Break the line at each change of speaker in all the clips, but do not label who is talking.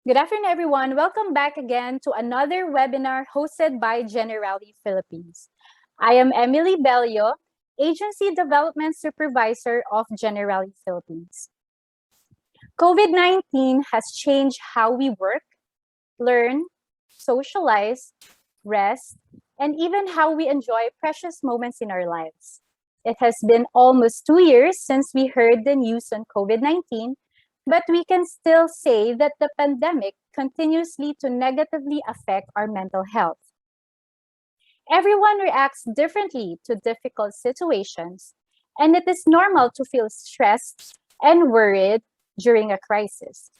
Good afternoon, everyone. Welcome back again to another webinar hosted by Generali Philippines. I am Emily Bello, Agency Development Supervisor of Generali Philippines. COVID-19 has changed how we work, learn, socialize, rest, and even how we enjoy precious moments in our lives. It has been almost 2 years since we heard the news on COVID-19, but we can still say that the pandemic continuously to negatively affect our mental health. Everyone reacts differently to difficult situations, and it is normal to feel stressed and worried during a crisis.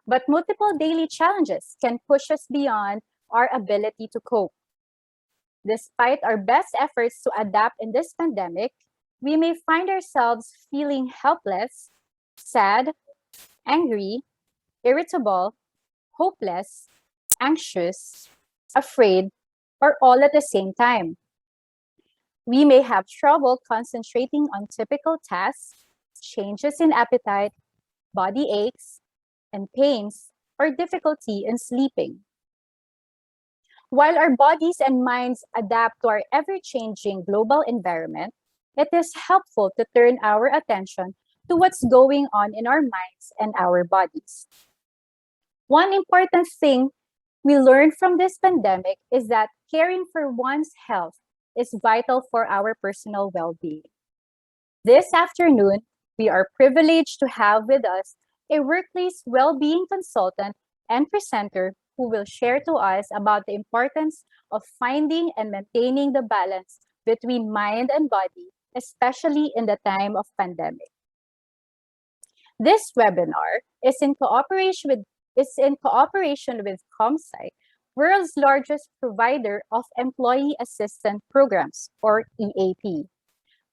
But multiple daily challenges can push us beyond our ability to cope. Despite our best efforts to adapt in this pandemic, we may find ourselves feeling helpless, sad, angry, irritable, hopeless, anxious, afraid, or all at the same time. We may have trouble concentrating on typical tasks, changes in appetite, body aches, and pains, or difficulty in sleeping. While our bodies and minds adapt to our ever-changing global environment, it is helpful to turn our attention to what's going on in our minds and our bodies. One important thing we learned from this pandemic is that caring for one's health is vital for our personal well-being. This afternoon, we are privileged to have with us a workplace well-being consultant and presenter who will share to us about the importance of finding and maintaining the balance between mind and body, especially in the time of pandemic. This webinar is in cooperation with ComPsych, world's largest provider of employee assistance programs, or EAP.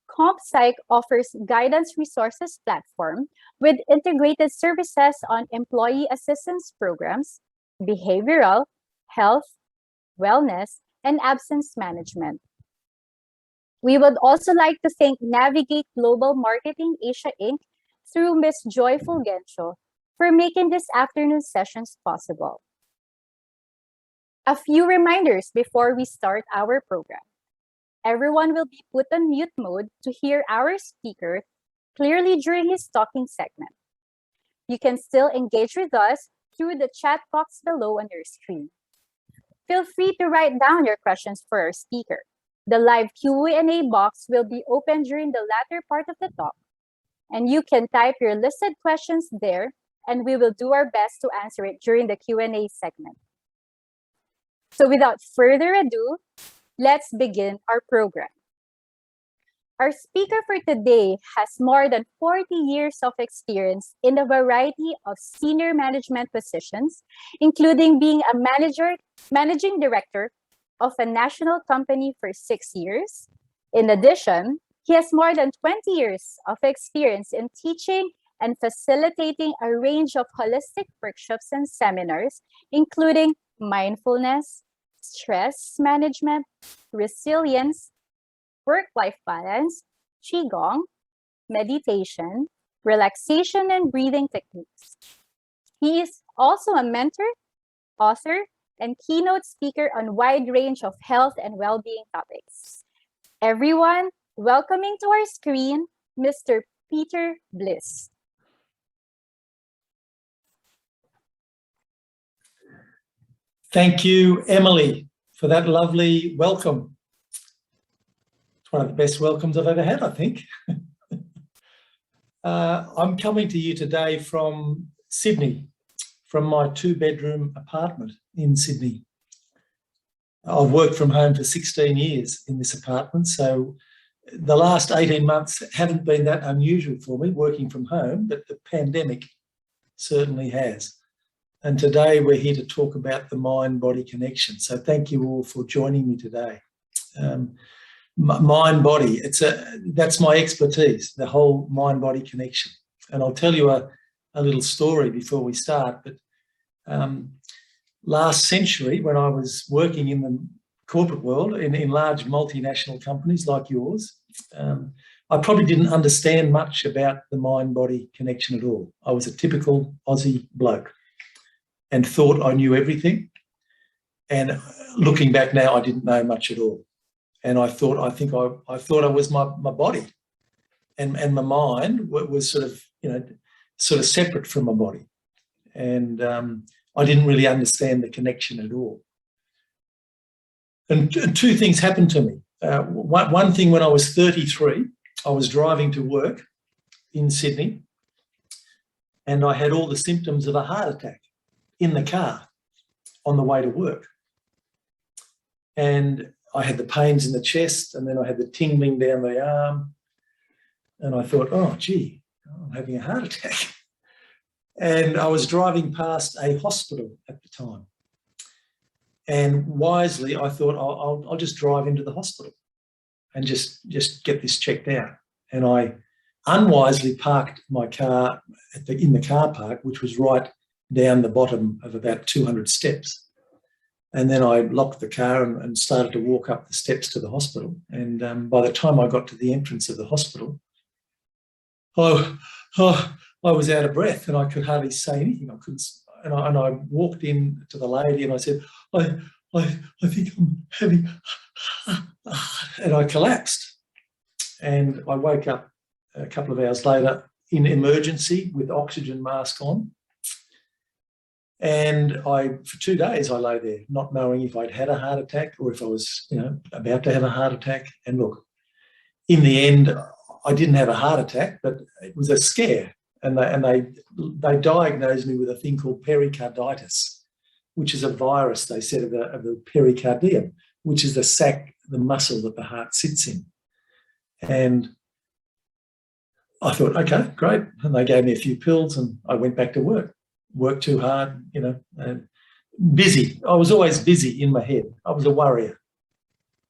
ComPsych offers guidance resources platform with integrated services on employee assistance programs, behavioral, health, wellness, and absence management. We would also like to thank Navigate Global Marketing Asia Inc. through Ms. Joy Fulgencio for making this afternoon sessions possible. A few reminders before we start our program. Everyone will be put on mute mode to hear our speaker clearly during his talking segment. You can still engage with us through the chat box below on your screen. Feel free to write down your questions for our speaker. The live Q&A box will be open during the latter part of the talk, and you can type your listed questions there, and we will do our best to answer it during the Q&A segment. So without further ado, let's begin our program. Our speaker for today has more than 40 years of experience in a variety of senior management positions, including being a managing director of a national company for 6 years. In addition, he has more than 20 years of experience in teaching and facilitating a range of holistic workshops and seminars, including mindfulness, stress management, resilience, work-life balance, qigong, meditation, relaxation, and breathing techniques. He is also a mentor, author, and keynote speaker on a wide range of health and well-being topics. Everyone, welcoming to our screen, Mr. Peter Bliss.
Thank you, Emily, for that lovely welcome. It's one of the best welcomes I've ever had, I think. I'm coming to you today from Sydney, from my 2-bedroom apartment in Sydney. I've worked from home for 16 years in this apartment, so the last 18 months haven't been that unusual for me working from home, but the pandemic certainly has. And today we're here to talk about the mind-body connection. So thank you all for joining me today. Mind-body, that's my expertise, the whole mind-body connection. And I'll tell you a little story before we start. But last century, when I was working in the corporate world, in large multinational companies like yours, I probably didn't understand much about the mind-body connection at all. I was a typical Aussie bloke. and thought I knew everything. And looking back now, I didn't know much at all. And I thought I was my body, and my mind was sort of separate from my body. And I didn't really understand the connection at all. And two things happened to me. One thing, when I was 33, I was driving to work in Sydney, and I had all the symptoms of a heart attack in the car on the way to work. And I had the pains in the chest, and then I had the tingling down the arm. And I thought, oh, gee, I'm having a heart attack. And I was driving past a hospital at the time. And wisely, I thought, I'll just drive into the hospital and just get this checked out. And I unwisely parked my car in the car park, which was right down the bottom of about 200 steps. And then I locked the car and started to walk up the steps to the hospital. And by the time I got to the entrance of the hospital, I was out of breath and I could hardly say anything. I couldn't. And I walked in to the lady and I said, I think I'm having, and I collapsed. And I woke up a couple of hours later in emergency with oxygen mask on. And for 2 days, I lay there not knowing if I'd had a heart attack or if I was, about to have a heart attack. And look, in the end, I didn't have a heart attack, but it was a scare. And they diagnosed me with a thing called pericarditis, which is a virus, they said, of the pericardium, which is the sac, the muscle that the heart sits in. And I thought, okay, great. And they gave me a few pills and I went back to work. Worked too hard, busy. I was always busy in my head. I was a worrier.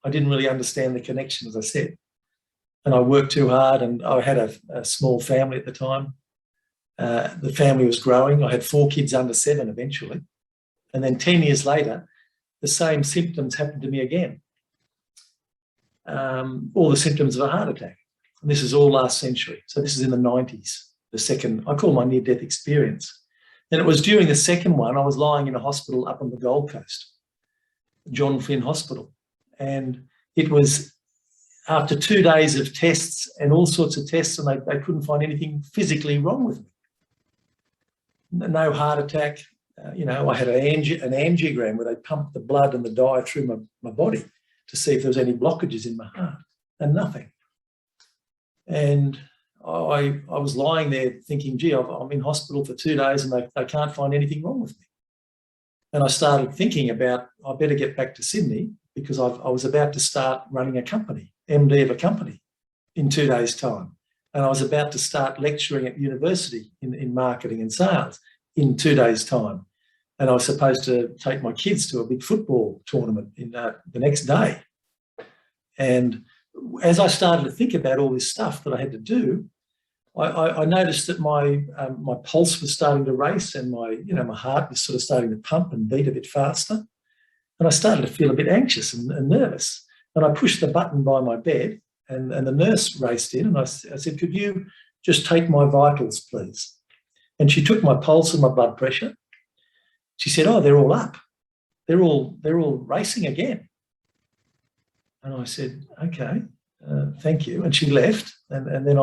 I didn't really understand the connection, as I said. And I worked too hard, and I had a small family at the time. The family was growing. I had 4 kids under 7 eventually. And then 10 years later, the same symptoms happened to me again. All the symptoms of a heart attack. And this is all last century. So this is in the 90s, the second, I call my near-death experience. And it was during the second one, I was lying in a hospital up on the Gold Coast, John Flynn Hospital. And it was after 2 days of tests and all sorts of tests, and they couldn't find anything physically wrong with me. No heart attack. I had an angiogram where they pumped the blood and the dye through my body to see if there was any blockages in my heart, and nothing. And I was lying there thinking, gee, I'm in hospital for 2 days and they can't find anything wrong with me. And I started thinking about, I better get back to Sydney because I was about to start running a company, MD of a company, in 2 days' time. And I was about to start lecturing at university in marketing and sales in 2 days' time. And I was supposed to take my kids to a big football tournament in the next day. And as I started to think about all this stuff that I had to do, I noticed that my pulse was starting to race and my heart was sort of starting to pump and beat a bit faster. And I started to feel a bit anxious and nervous. And I pushed the button by my bed and the nurse raced in and I said, could you just take my vitals, please? And she took my pulse and my blood pressure. She said, oh, they're all up. They're all racing again. And I said, okay, thank you. And she left. And then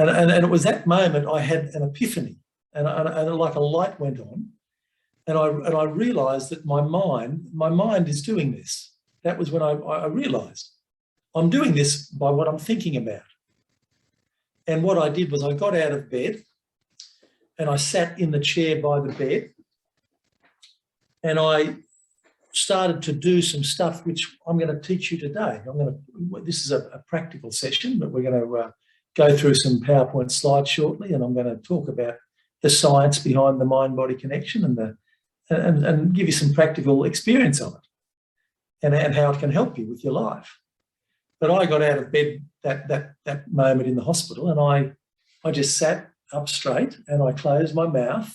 and it was that moment I had an epiphany, and like a light went on, and I realised that my mind is doing this. That was when I realised I'm doing this by what I'm thinking about. And what I did was I got out of bed and I sat in the chair by the bed and I started to do some stuff which I'm going to teach you today. This is a practical session, but we're going to go through some PowerPoint slides shortly, and I'm going to talk about the science behind the mind-body connection and give you some practical experience of it and how it can help you with your life. But I got out of bed that moment in the hospital, and I just sat up straight and I closed my mouth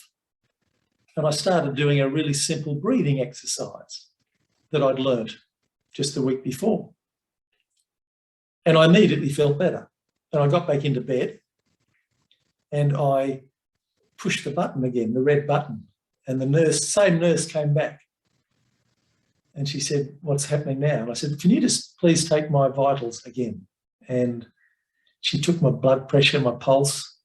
and I started doing a really simple breathing exercise that I'd learnt just the week before. And I immediately felt better. And I got back into bed and I pushed the button again, the red button. And the same nurse came back. And she said, "What's happening now?" And I said, "Can you just please take my vitals again?" And she took my blood pressure, my pulse.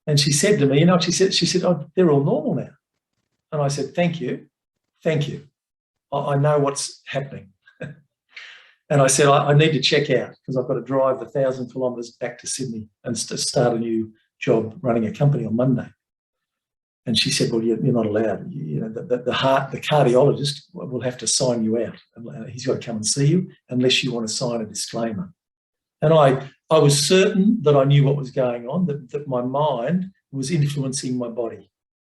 And she said to me, you know what she said? She said, "Oh, they're all normal now." And I said, "Thank you. Thank you. I know what's happening." And I said, I need to check out because I've got to drive 1,000 kilometres back to Sydney and start a new job running a company on Monday. And she said, "Well, you're not allowed. You know, the cardiologist will have to sign you out. And he's got to come and see you unless you want to sign a disclaimer." And I was certain that I knew what was going on, that my mind was influencing my body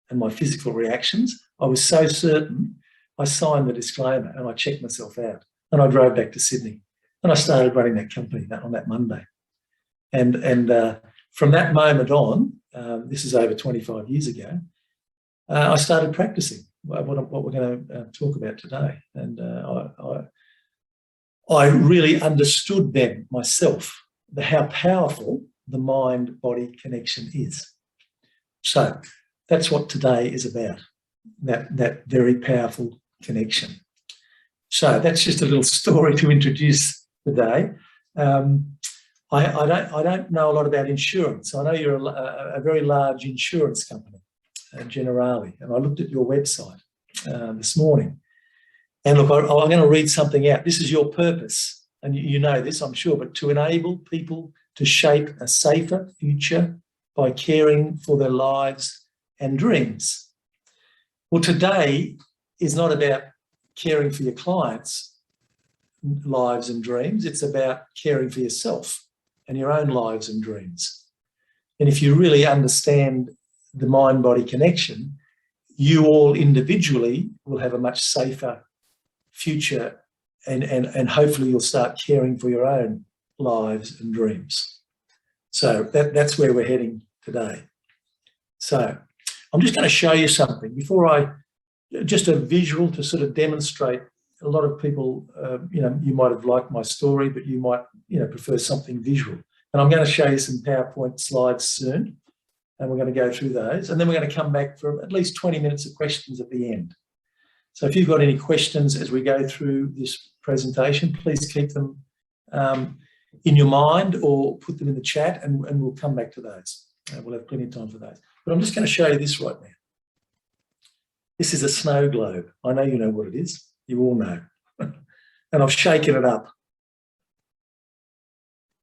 and my physical reactions. I was so certain. I signed the disclaimer and I checked myself out. And I drove back to Sydney and I started running that company on that Monday. And from that moment on, this is over 25 years ago, I started practicing what we're going to talk about today. And I really understood then myself how powerful the mind-body connection is. So that's what today is about, that very powerful connection. So that's just a little story to introduce the day. I don't know a lot about insurance. I know you're a very large insurance company, Generali, and I looked at your website this morning. And look, I'm going to read something out. This is your purpose, and you know this, I'm sure, but to enable people to shape a safer future by caring for their lives and dreams. Well, today is not about caring for your clients' lives and dreams. It's about caring for yourself and your own lives and dreams. And if you really understand the mind-body connection, you all individually will have a much safer future and hopefully you'll start caring for your own lives and dreams. So that's where we're heading today. So I'm just going to show you something before just a visual to sort of demonstrate. A lot of people, you might have liked my story, but you might, prefer something visual. And I'm going to show you some PowerPoint slides soon, and we're going to go through those. And then we're going to come back for at least 20 minutes of questions at the end. So if you've got any questions as we go through this presentation, please keep them in your mind or put them in the chat, and we'll come back to those. We'll have plenty of time for those. But I'm just going to show you this right now. This is a snow globe. I know you know what it is. You all know. And I've shaken it up.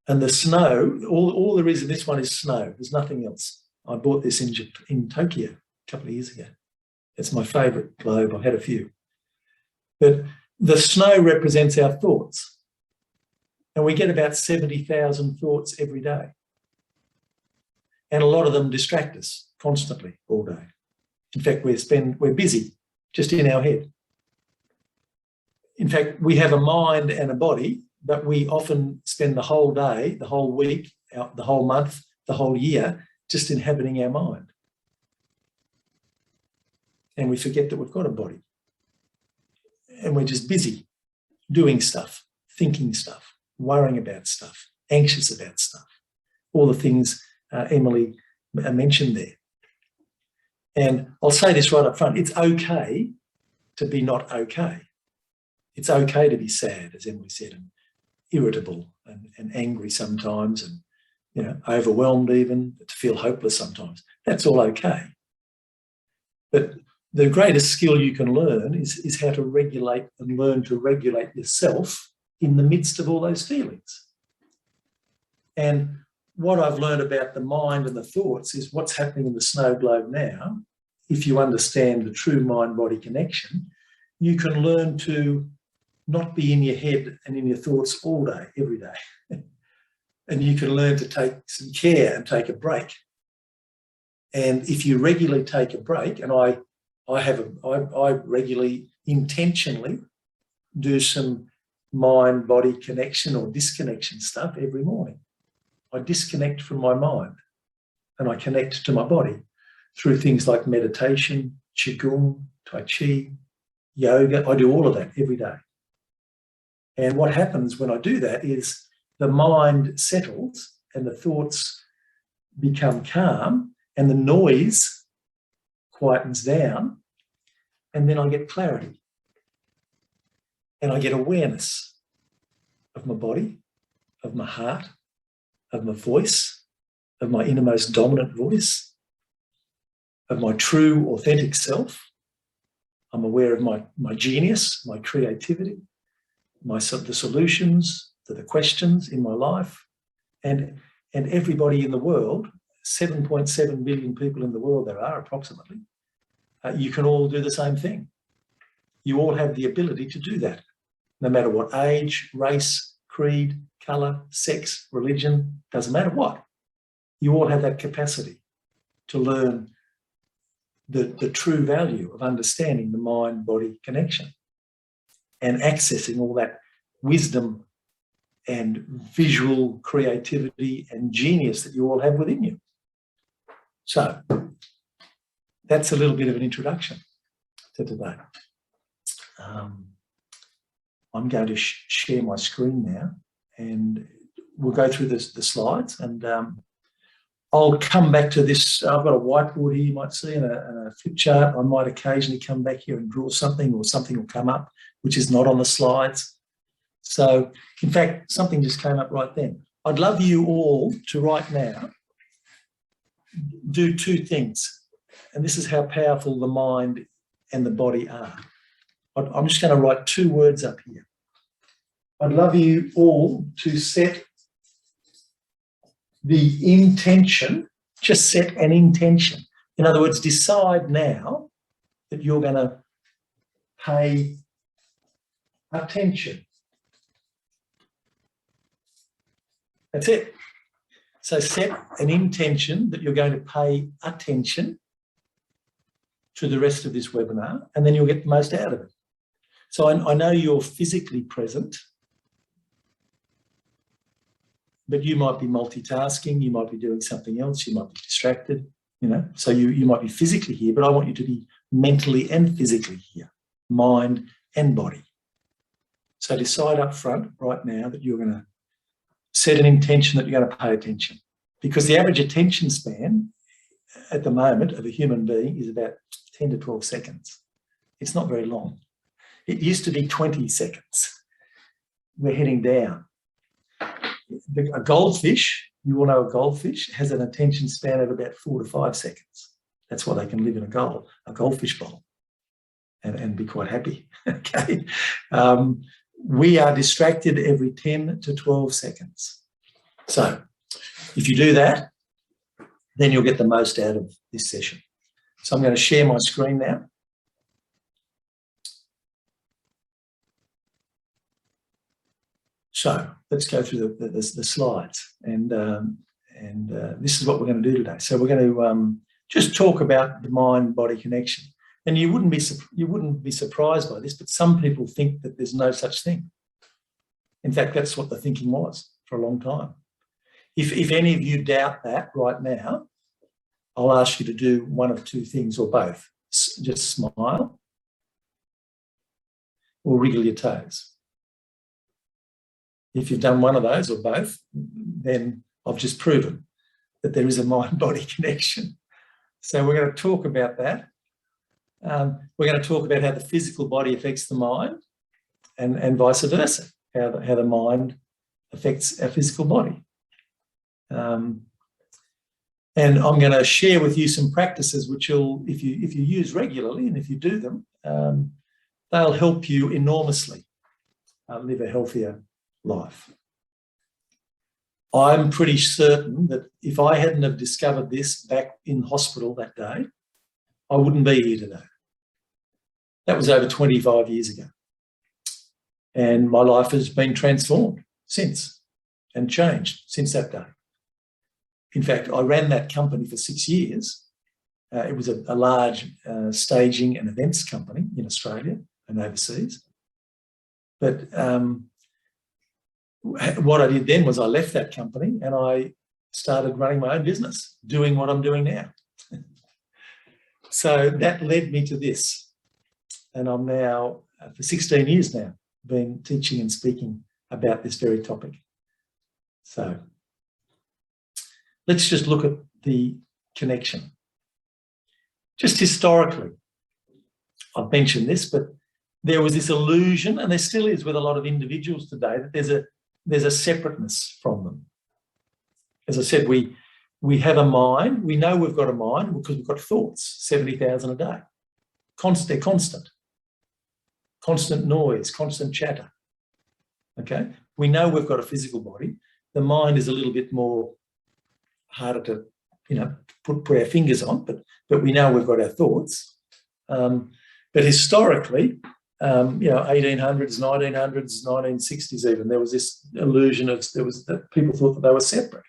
And the snow, all there is in this one is snow. There's nothing else. I bought this in Tokyo a couple of years ago. It's my favourite globe. I've had a few. But the snow represents our thoughts. And we get about 70,000 thoughts every day. And a lot of them distract us constantly all day. In fact, we're busy just in our head. In fact, we have a mind and a body, but we often spend the whole day, the whole week, the whole month, the whole year just inhabiting our mind. And we forget that we've got a body. And we're just busy doing stuff, thinking stuff, worrying about stuff, anxious about stuff, all the things Emily mentioned there. And I'll say this right up front, it's okay to be not okay. It's okay to be sad, as Emily said, and irritable and angry sometimes and, overwhelmed even, to feel hopeless sometimes. That's all okay. But the greatest skill you can learn is how to regulate and learn to regulate yourself in the midst of all those feelings. And what I've learned about the mind and the thoughts is what's happening in the snow globe now. If you understand the true mind-body connection, you can learn to not be in your head and in your thoughts all day, every day. And you can learn to take some care and take a break. And if you regularly take a break, and I regularly, intentionally do some mind-body connection or disconnection stuff every morning. I disconnect from my mind and I connect to my body through things like meditation, qigong, tai chi, yoga. I do all of that every day. And what happens when I do that is the mind settles and the thoughts become calm and the noise quietens down and then I get clarity. And I get awareness of my body, of my heart, of my voice, of my innermost dominant voice, of my true, authentic self. I'm aware of my genius, my creativity, the solutions to the questions in my life. And everybody in the world, 7.7 billion people in the world there are approximately, you can all do the same thing. You all have the ability to do that, no matter what age, race, creed, colour, sex, religion, doesn't matter what. You all have that capacity to learn the true value of understanding the mind-body connection and accessing all that wisdom and visual creativity and genius that you all have within you. So that's a little bit of an introduction to today. I'm going to share my screen now, and we'll go through the slides, and I'll come back to this. I've got a whiteboard here you might see and a flip chart. I might occasionally come back here and draw something, or something will come up which is not on the slides. So, in fact, something just came up right then. I'd love you all to right now do two things, and this is how powerful the mind and the body are. I'm just going to write two words up here. I'd love you all to set the intention, just set an intention. In other words, decide now that you're going to pay attention. That's it. So set an intention that you're going to pay attention to the rest of this webinar, and then you'll get the most out of it. So I know you're physically present, but you might be multitasking, you might be doing something else, you might be distracted, you know. So you might be physically here, but I want you to be mentally and physically here, mind and body. So decide up front right now that you're going to set an intention that you're going to pay attention, because the average attention span at the moment of a human being is about 10 to 12 seconds. It's not very long. It used to be 20 seconds. We're heading down. A goldfish, you all know a goldfish, has an attention span of about 4 to 5 seconds. That's why they can live in a goldfish bowl and be quite happy. Okay. We are distracted every 10 to 12 seconds. So if you do that, then you'll get the most out of this session. So I'm going to share my screen now. So let's go through the slides, and this is what we're going to do today. So we're going to just talk about the mind-body connection. And you wouldn't be surprised by this, but some people think that there's no such thing. In fact, that's what the thinking was for a long time. If any of you doubt that right now, I'll ask you to do one of two things, or both. Just smile or wriggle your toes. If you've done one of those or both, then I've just proven that there is a mind-body connection. So we're going to talk about that. We're going to talk about how the physical body affects the mind, and vice versa, how the mind affects our physical body. And I'm going to share with you some practices which will, if you use regularly and if you do them, they'll help you enormously live a healthier life. I'm pretty certain that if I hadn't have discovered this back in hospital that day, I wouldn't be here today. That was over 25 years ago. And my life has been transformed since and changed since that day. In fact, I ran that company for 6 years. It was a large staging and events company in Australia and overseas. But what I did then was I left that company and I started running my own business, doing what I'm doing now. So that led me to this. And I'm now, for 16 years now, been teaching and speaking about this very topic. So let's just look at the connection. Just historically, I've mentioned this, but there was this illusion, and there still is with a lot of individuals today, that there's a separateness from them. As I said, we have a mind. We know we've got a mind because we've got thoughts, 70,000 a day. They're constant. Constant noise, constant chatter. Okay? We know we've got a physical body. The mind is a little bit more harder to, put our fingers on, but we know we've got our thoughts. But historically, 1800s, 1900s, 1960s even, there was this illusion that people thought that they were separate.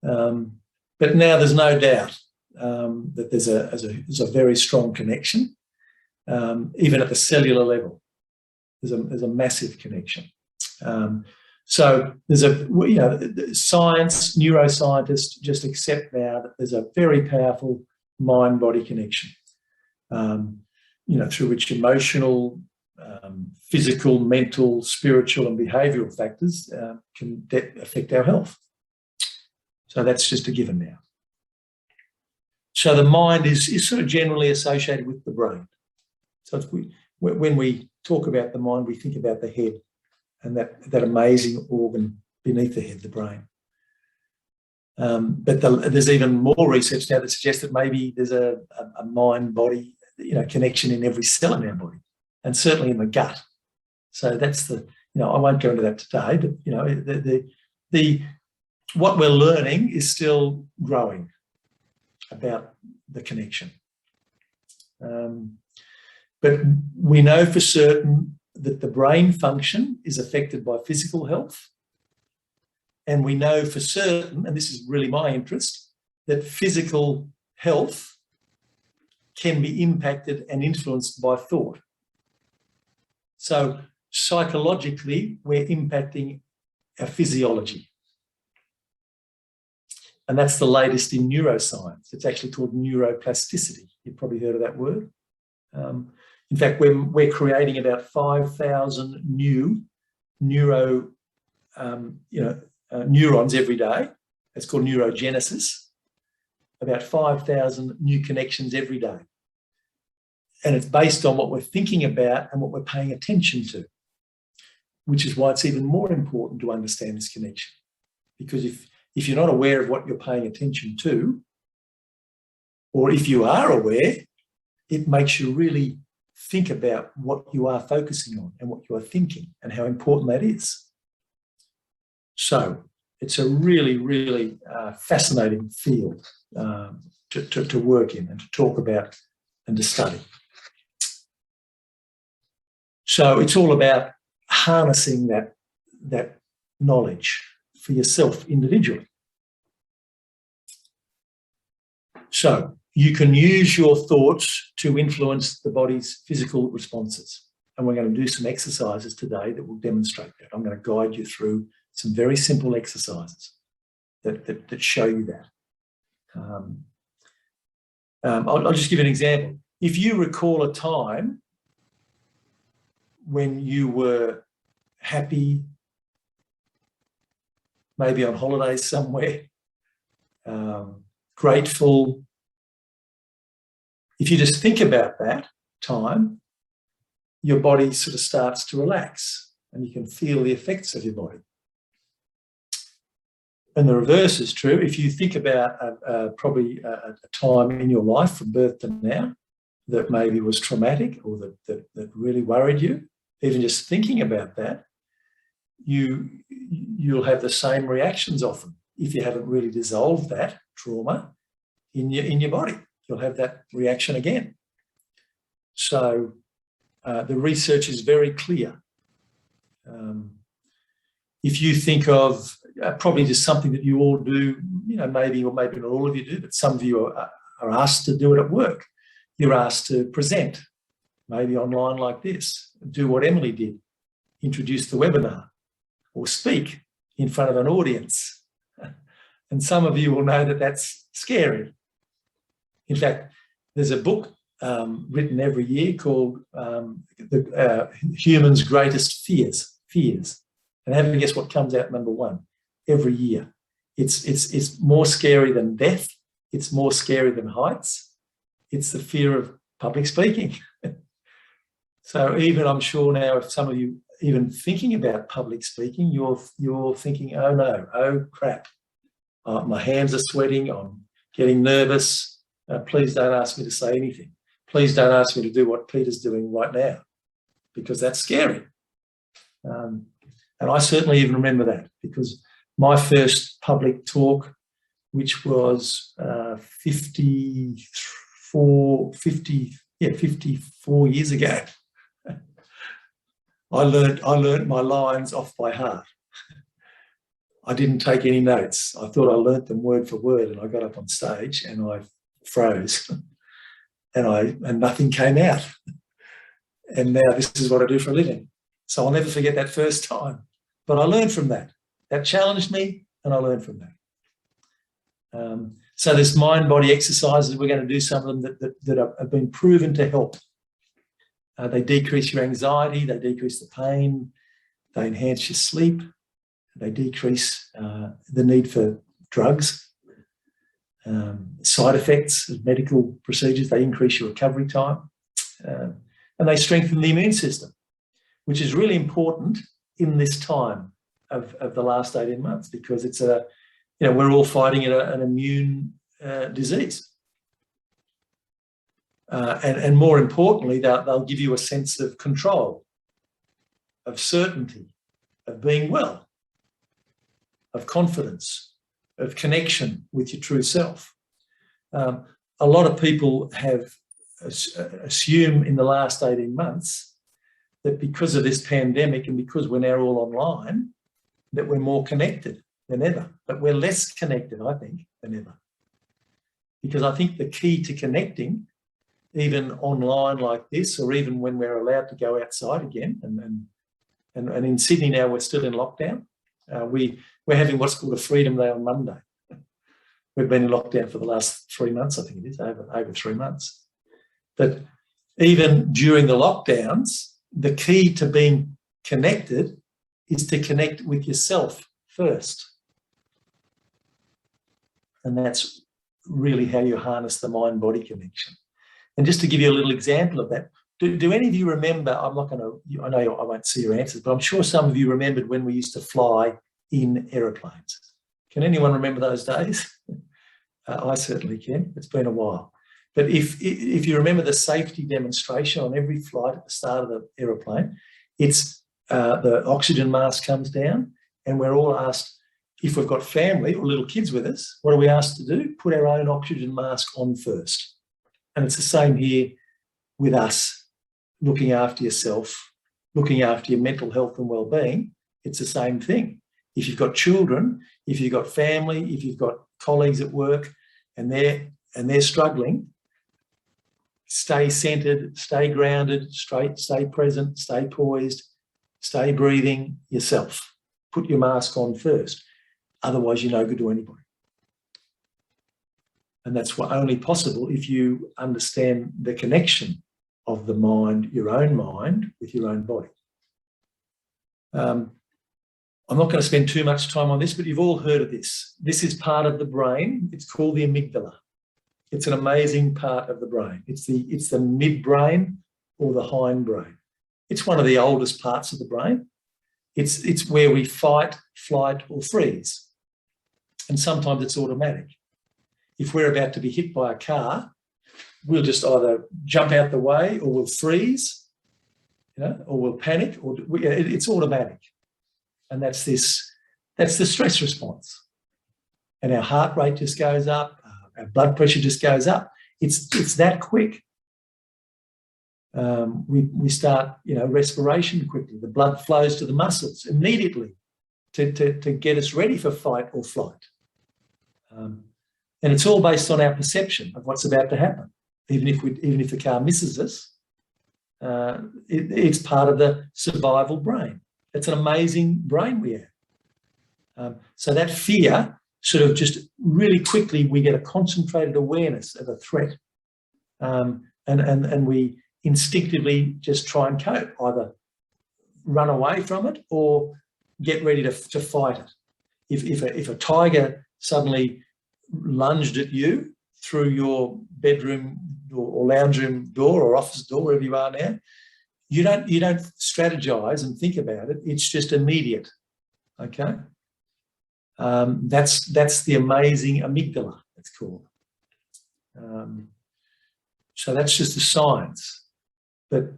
But now there's no doubt that there's a very strong connection, even at the cellular level. There's a massive connection. So there's science, neuroscientists just accept now that there's a very powerful mind-body connection, through which emotional, physical, mental, spiritual and behavioural factors can affect our health. So that's just a given now. So the mind is sort of generally associated with the brain. So when we talk about the mind, we think about the head and that amazing organ beneath the head, the brain. But there's even more research now that suggests that maybe there's a mind-body connection in every cell in our body, and certainly in the gut. So that's I won't go into that today, but what we're learning is still growing about the connection. But we know for certain that the brain function is affected by physical health. And we know for certain, and this is really my interest, that physical health can be impacted and influenced by thought. So psychologically, we're impacting our physiology. And that's the latest in neuroscience. It's actually called neuroplasticity. You've probably heard of that word. In fact, we're creating about 5,000 new neurons every day. It's called neurogenesis. About 5,000 new connections every day. And it's based on what we're thinking about and what we're paying attention to, which is why it's even more important to understand this connection. Because if you're not aware of what you're paying attention to, or if you are aware, it makes you really think about what you are focusing on and what you are thinking and how important that is. So it's a really, really fascinating field to work in and to talk about and to study. So it's all about harnessing that knowledge for yourself individually. So you can use your thoughts to influence the body's physical responses. And we're going to do some exercises today that will demonstrate that. I'm going to guide you through some very simple exercises that show you that. I'll just give you an example. If you recall a time when you were happy, maybe on holidays somewhere, grateful, if you just think about that time, your body sort of starts to relax and you can feel the effects of your body. And the reverse is true. If you think about probably a time in your life from birth to now that maybe was traumatic or that really worried you, even just thinking about that, you'll have the same reactions often if you haven't really dissolved that trauma in your body. You'll have that reaction again. So the research is very clear. If you think of probably just something that you all do, maybe or maybe not all of you do, but some of you are asked to do it at work. You're asked to present, maybe online like this, do what Emily did, introduce the webinar or speak in front of an audience. And some of you will know that that's scary. In fact, there's a book written every year called The Human's Greatest Fears. And have a guess what comes out number one every year. It's more scary than death. It's more scary than heights. It's the fear of public speaking. So even I'm sure now, if some of you even thinking about public speaking, you're thinking, oh no, oh crap, my hands are sweating, I'm getting nervous. Please don't ask me to say anything. Please don't ask me to do what Peter's doing right now, because that's scary. And I certainly even remember that, because my first public talk, which was 54 years ago, I learnt my lines off by heart. I didn't take any notes. I thought I learnt them word for word, and I got up on stage and I froze, and nothing came out. And now this is what I do for a living. So I'll never forget that first time. But I learned from that. That challenged me, and I learned from that. So there's mind-body exercises. We're going to do some of them that have been proven to help. They decrease your anxiety, they decrease the pain, they enhance your sleep, they decrease the need for drugs. Side effects of medical procedures, they increase your recovery time, and they strengthen the immune system, which is really important in this time of the last 18 months, because it's we're all fighting an immune disease. And more importantly, they'll give you a sense of control, of certainty, of being well, of confidence, of connection with your true self. A lot of people have assumed in the last 18 months that because of this pandemic and because we're now all online, that we're more connected than ever. But we're less connected, I think, than ever. Because I think the key to connecting, even online like this, or even when we're allowed to go outside again, and in Sydney now we're still in lockdown. We're having what's called a Freedom Day on Monday. We've been in lockdown for the last 3 months, I think it is, over 3 months. But even during the lockdowns, the key to being connected is to connect with yourself first. And that's really how you harness the mind-body connection. And just to give you a little example of that, do any of you remember, I know I won't see your answers, but I'm sure some of you remembered when we used to fly in aeroplanes. Can anyone remember those days? I certainly can. It's been a while. But if you remember the safety demonstration on every flight at the start of the aeroplane, it's the oxygen mask comes down, and we're all asked, if we've got family or little kids with us, what are we asked to do? Put our own oxygen mask on first. And it's the same here with us, looking after yourself, looking after your mental health and well-being. It's the same thing. If you've got children, if you've got family, if you've got colleagues at work and they're struggling, stay centered, stay grounded, straight, stay present, stay poised, stay breathing yourself. Put your mask on first. Otherwise, you're no good to anybody. And that's only possible if you understand the connection of the mind, your own mind, with your own body. I'm not going to spend too much time on this, but you've all heard of this. This is part of the brain. It's called the amygdala. It's an amazing part of the brain. It's the midbrain or the hindbrain. It's one of the oldest parts of the brain. It's where we fight, flight, or freeze. And sometimes it's automatic. If we're about to be hit by a car, we'll just either jump out the way, or we'll freeze, or we'll panic, or it's automatic. And that's the stress response. And our heart rate just goes up, our blood pressure just goes up. It's that quick. We start, respiration quickly. The blood flows to the muscles immediately to get us ready for fight or flight. And it's all based on our perception of what's about to happen. Even if the car misses us, it's part of the survival brain. It's an amazing brain we have. So that fear sort of just really quickly, we get a concentrated awareness of a threat, and we instinctively just try and cope, either run away from it or get ready to fight it. If a tiger suddenly lunged at you through your bedroom or lounge room door or office door, wherever you are now, You don't strategize and think about it. It's just immediate. Okay. That's the amazing amygdala, it's called. So that's just the science. But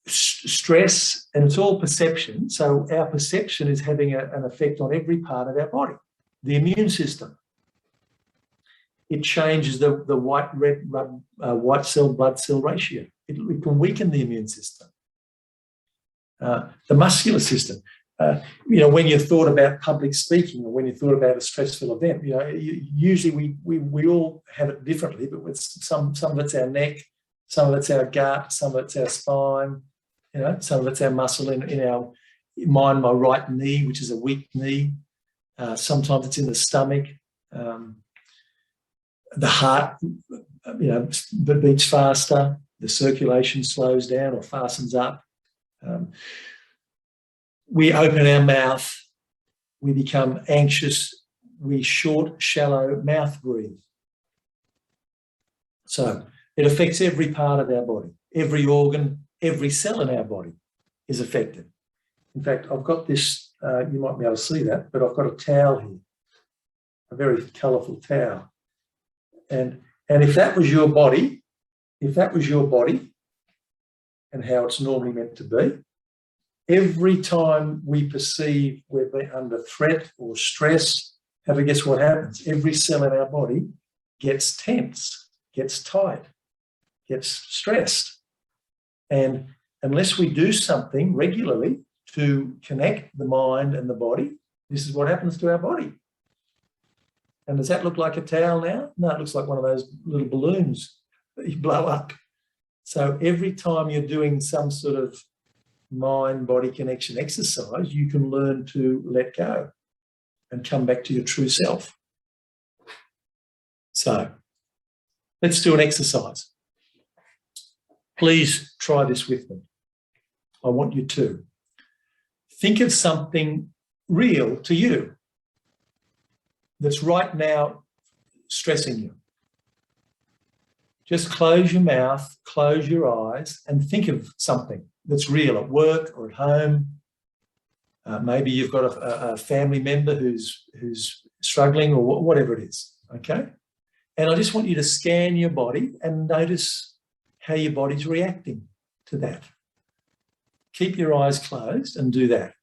stress, and it's all perception. So our perception is having an effect on every part of our body. The immune system. It changes the white cell blood cell ratio. It can weaken the immune system. The muscular system. When you thought about public speaking, or when you thought about a stressful event, usually we all have it differently, but with some of it's our neck, some of it's our gut, some of it's our spine, some of it's our muscle in our my right knee, which is a weak knee. Sometimes it's in the stomach. The heart, beats faster. The circulation slows down or fastens up. We open our mouth. We become anxious. We short, shallow mouth breathe. So it affects every part of our body. Every organ, every cell in our body is affected. In fact, I've got this, you might be able to see that, but I've got a towel here, a very colourful towel. And if that was your body, and how it's normally meant to be, every time we perceive we're under threat or stress, have a guess what happens? Every cell in our body gets tense, gets tight, gets stressed. And unless we do something regularly to connect the mind and the body, this is what happens to our body. And does that look like a towel now? No, it looks like one of those little balloons that you blow up. So every time you're doing some sort of mind-body connection exercise, you can learn to let go and come back to your true self. So let's do an exercise. Please try this with me. I want you to think of something real to you that's right now stressing you. Just close your mouth, close your eyes, and think of something that's real at work or at home. Maybe you've got a family member who's struggling, or whatever it is, okay? And I just want you to scan your body and notice how your body's reacting to that. Keep your eyes closed and do that.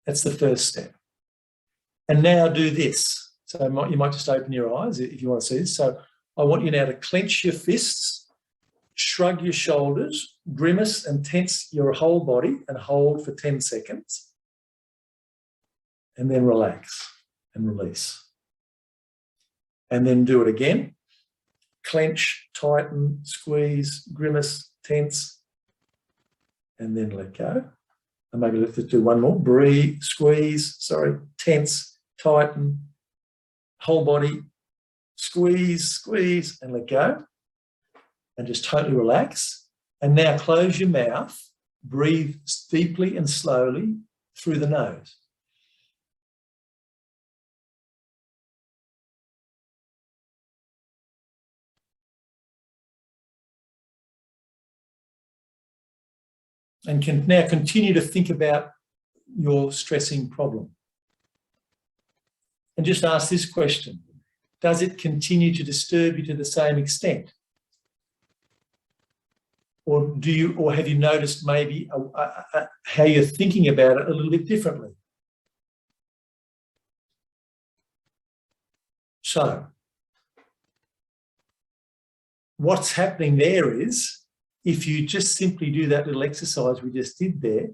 That's the first step. And now do this. So you might just open your eyes if you want to see this. So I want you now to clench your fists, shrug your shoulders, grimace and tense your whole body and hold for 10 seconds. And then relax and release. And then do it again. Clench, tighten, squeeze, grimace, tense, and then let go. And maybe let's do one more. Breathe, tense, tighten, whole body, squeeze, and let go. And just totally relax. And now close your mouth, breathe deeply and slowly through the nose. And can now continue to think about your stressing problem. And just ask this question: does it continue to disturb you to the same extent? Or have you noticed maybe how you're thinking about it a little bit differently? So what's happening there is, if you just simply do that little exercise we just did there,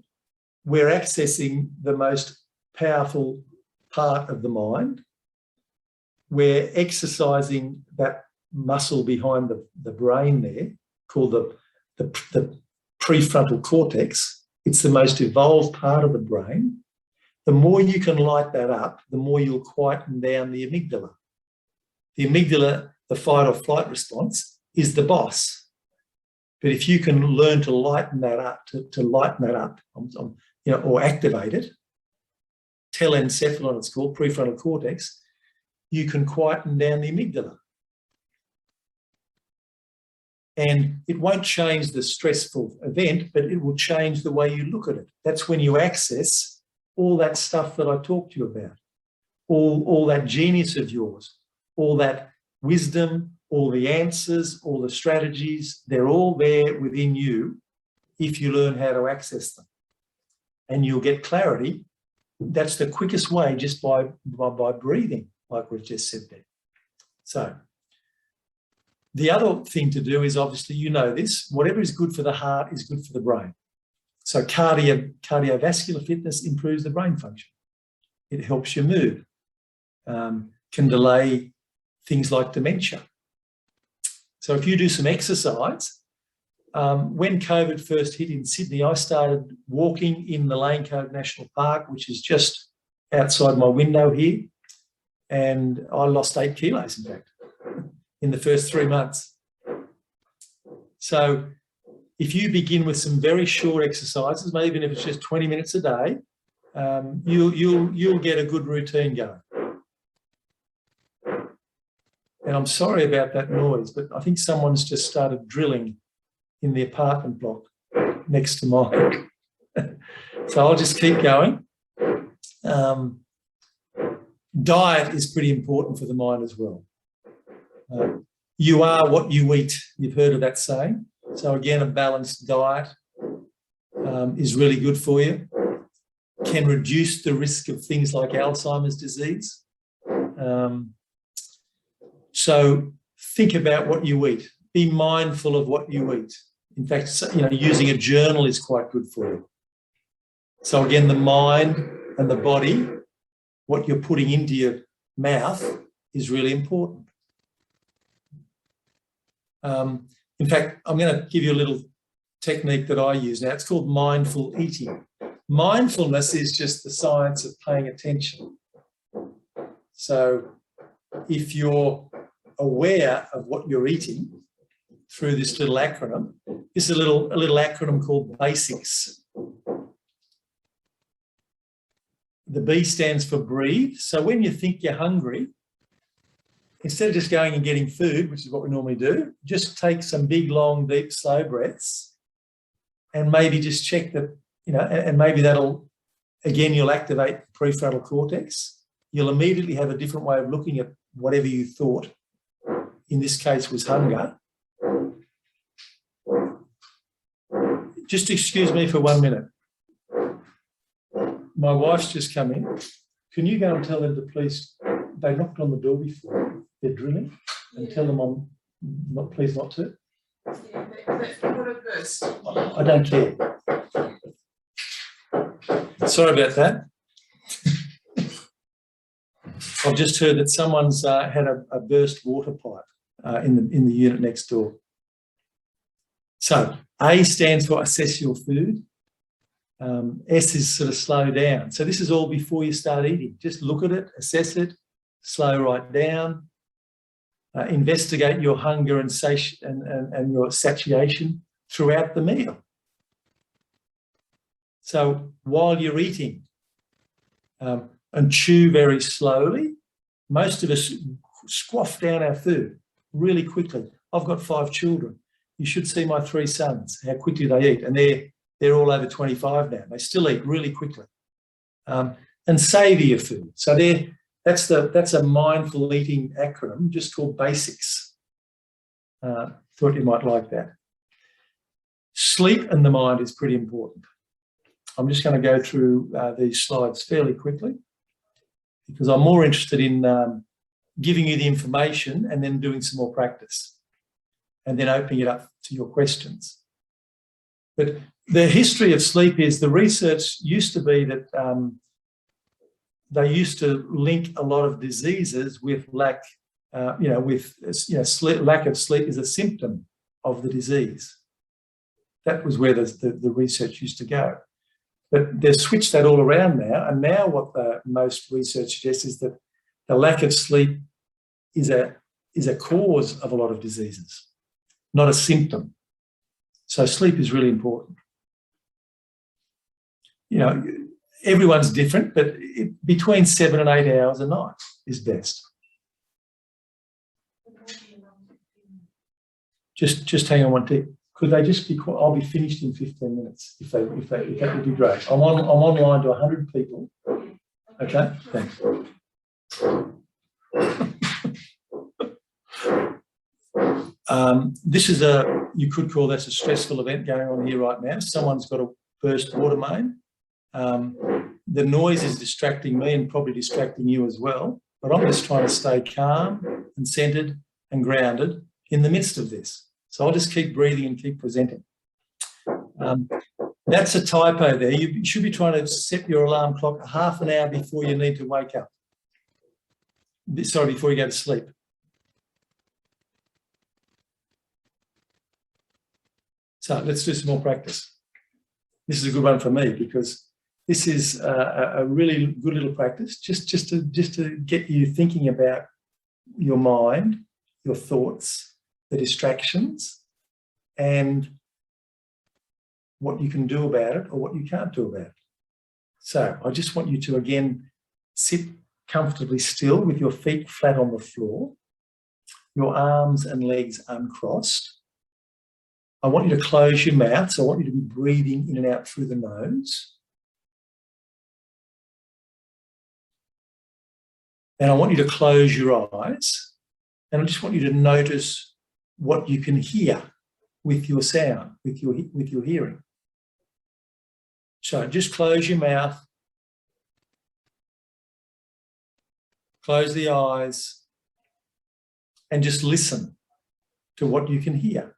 we're accessing the most powerful part of the mind. We're exercising that muscle behind the brain there, called the prefrontal cortex. It's the most evolved part of the brain. The more you can light that up, the more you'll quieten down the amygdala. The amygdala, the fight or flight response, is the boss. But if you can learn to lighten that up, or activate it, telencephalon it's called, prefrontal cortex, you can quieten down the amygdala. And it won't change the stressful event, but it will change the way you look at it. That's when you access all that stuff that I talked to you about, all that genius of yours, all that wisdom, all the answers, all the strategies. They're all there within you if you learn how to access them. And you'll get clarity. That's the quickest way, just by breathing, like we've just said there. So the other thing to do is, obviously, you know this, whatever is good for the heart is good for the brain. So cardiovascular fitness improves the brain function. It helps your mood, can delay things like dementia. So if you do some exercise, when COVID first hit in Sydney, I started walking in the Lane Cove National Park, which is just outside my window here, and I lost 8 kilos, in fact, in the first 3 months. So if you begin with some very short exercises, maybe even if it's just 20 minutes a day, you'll get a good routine going. And I'm sorry about that noise, but I think someone's just started drilling in the apartment block next to mine. So I'll just keep going. Diet is pretty important for the mind as well. You are what you eat. You've heard of that saying. So again, a balanced diet is really good for you. Can reduce the risk of things like Alzheimer's disease. So think about what you eat. Be mindful of what you eat. In fact, using a journal is quite good for you. So again, the mind and the body, what you're putting into your mouth is really important. In fact, I'm going to give you a little technique that I use now. It's called mindful eating. Mindfulness is just the science of paying attention. So if you're aware of what you're eating through this little acronym, this is a little acronym called BASICS. The B stands for breathe. So when you think you're hungry, instead of just going and getting food, which is what we normally do, just take some big, long, deep, slow breaths and maybe just check that, and maybe that'll, again, you'll activate the prefrontal cortex. You'll immediately have a different way of looking at whatever you thought, in this case, was hunger. Just excuse me for 1 minute. My wife's just come in. Can you go and tell them to please, they knocked on the door before, they're drilling, and tell them please not to.
Yeah, let's put it first.
I don't care. Sorry about that. I've just heard that someone's had a burst water pipe in the unit next door. So A stands for assess your food. S is sort of slow down. So this is all before you start eating. Just look at it, assess it, slow right down. Investigate your hunger and your satiation throughout the meal. So while you're eating, and chew very slowly. Most of us squash down our food really quickly. I've got 5 children. You should see my 3 sons, how quickly they eat. And they're all over 25 now. They still eat really quickly. And savour your food. So that's a mindful eating acronym, just called BASICS. Thought you might like that. Sleep and the mind is pretty important. I'm just going to go through these slides fairly quickly because I'm more interested in giving you the information and then doing some more practice and then opening it up to your questions. But the history of sleep is the research used to be that they used to link a lot of diseases with lack of sleep is a symptom of the disease. That was where the research used to go. But they've switched that all around now, and now what the most research suggests is that the lack of sleep is a cause of a lot of diseases, not a symptom. So sleep is really important. Everyone's different, but between 7 and 8 hours a night is best. Just hang on one tick. Could they just be quiet? I'll be finished in 15 minutes if that would be great. I'm online to 100 people. Okay, thanks. This is you could call this a stressful event going on here right now. Someone's got a burst water main. The noise is distracting me and probably distracting you as well, but I'm just trying to stay calm and centered and grounded in the midst of this. So I'll just keep breathing and keep presenting. That's a typo there. You should be trying to set your alarm clock half an hour before you need to wake up. Sorry, before you go to sleep. So let's do some more practice. This is a good one for me because this is a really good little practice just to get you thinking about your mind, your thoughts, the distractions, and what you can do about it or what you can't do about it. So I just want you to, again, sit comfortably still with your feet flat on the floor, your arms and legs uncrossed. I want you to close your mouth, so I want you to be breathing in and out through the nose. And I want you to close your eyes, and I just want you to notice what you can hear with your sound, with your hearing. So just close your mouth, close the eyes, and just listen to what you can hear.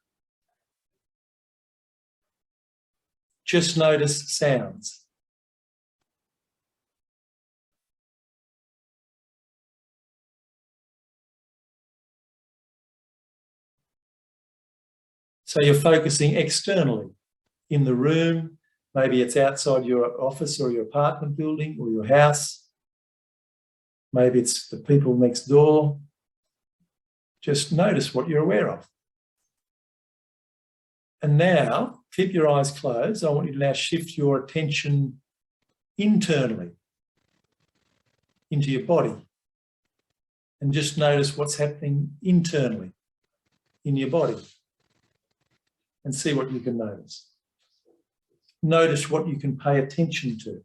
Just notice sounds. So you're focusing externally in the room. Maybe it's outside your office or your apartment building or your house. Maybe it's the people next door. Just notice what you're aware of. And now, keep your eyes closed. I want you to now shift your attention internally into your body. And just notice what's happening internally in your body. And see what you can notice. Notice what you can pay attention to.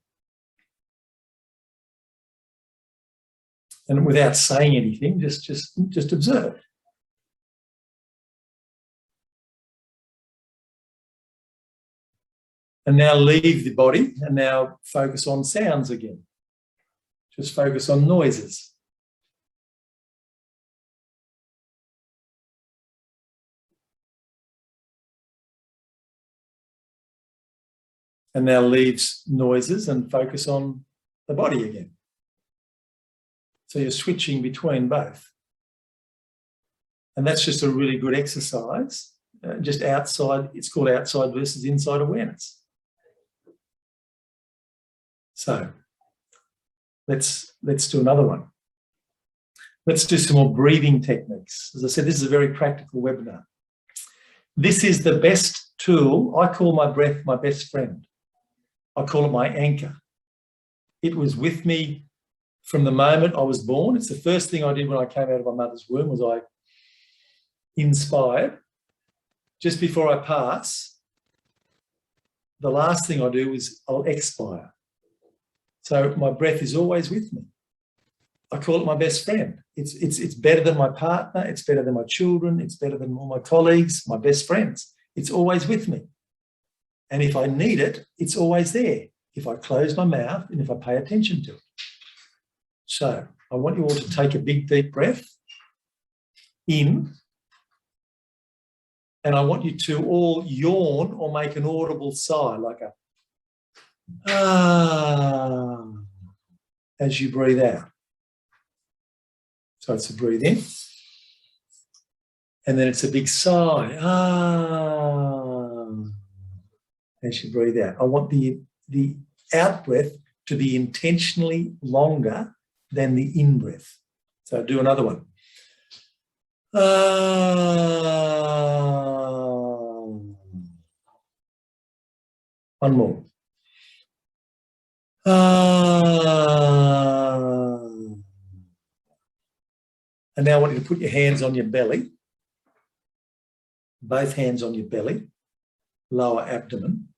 And without saying anything, just observe. And now leave the body and now focus on sounds again. Just focus on noises. And now leaves noises and focus on the body again. So you're switching between both. And that's just a really good exercise, just outside, it's called outside versus inside awareness. So let's do another one. Let's do some more breathing techniques. As I said, this is a very practical webinar. This is the best tool. I call my breath my best friend. I call it my anchor. It was with me from the moment I was born. It's the first thing I did when I came out of my mother's womb was I inspired. Just before I pass, the last thing I do is I'll expire. So my breath is always with me. I call it my best friend. It's better than my partner. It's better than my children. It's better than all my colleagues, my best friends. It's always with me. And if I need it, it's always there. If I close my mouth and if I pay attention to it. So I want you all to take a big, deep breath in. And I want you to all yawn or make an audible sigh, like a ah, as you breathe out. So it's a breathe in. And then it's a big sigh, ah, as you breathe out. I want the out breath to be intentionally longer than the in breath. So do another one. One more. And now I want you to put your hands on your belly both hands on your belly, lower abdomen,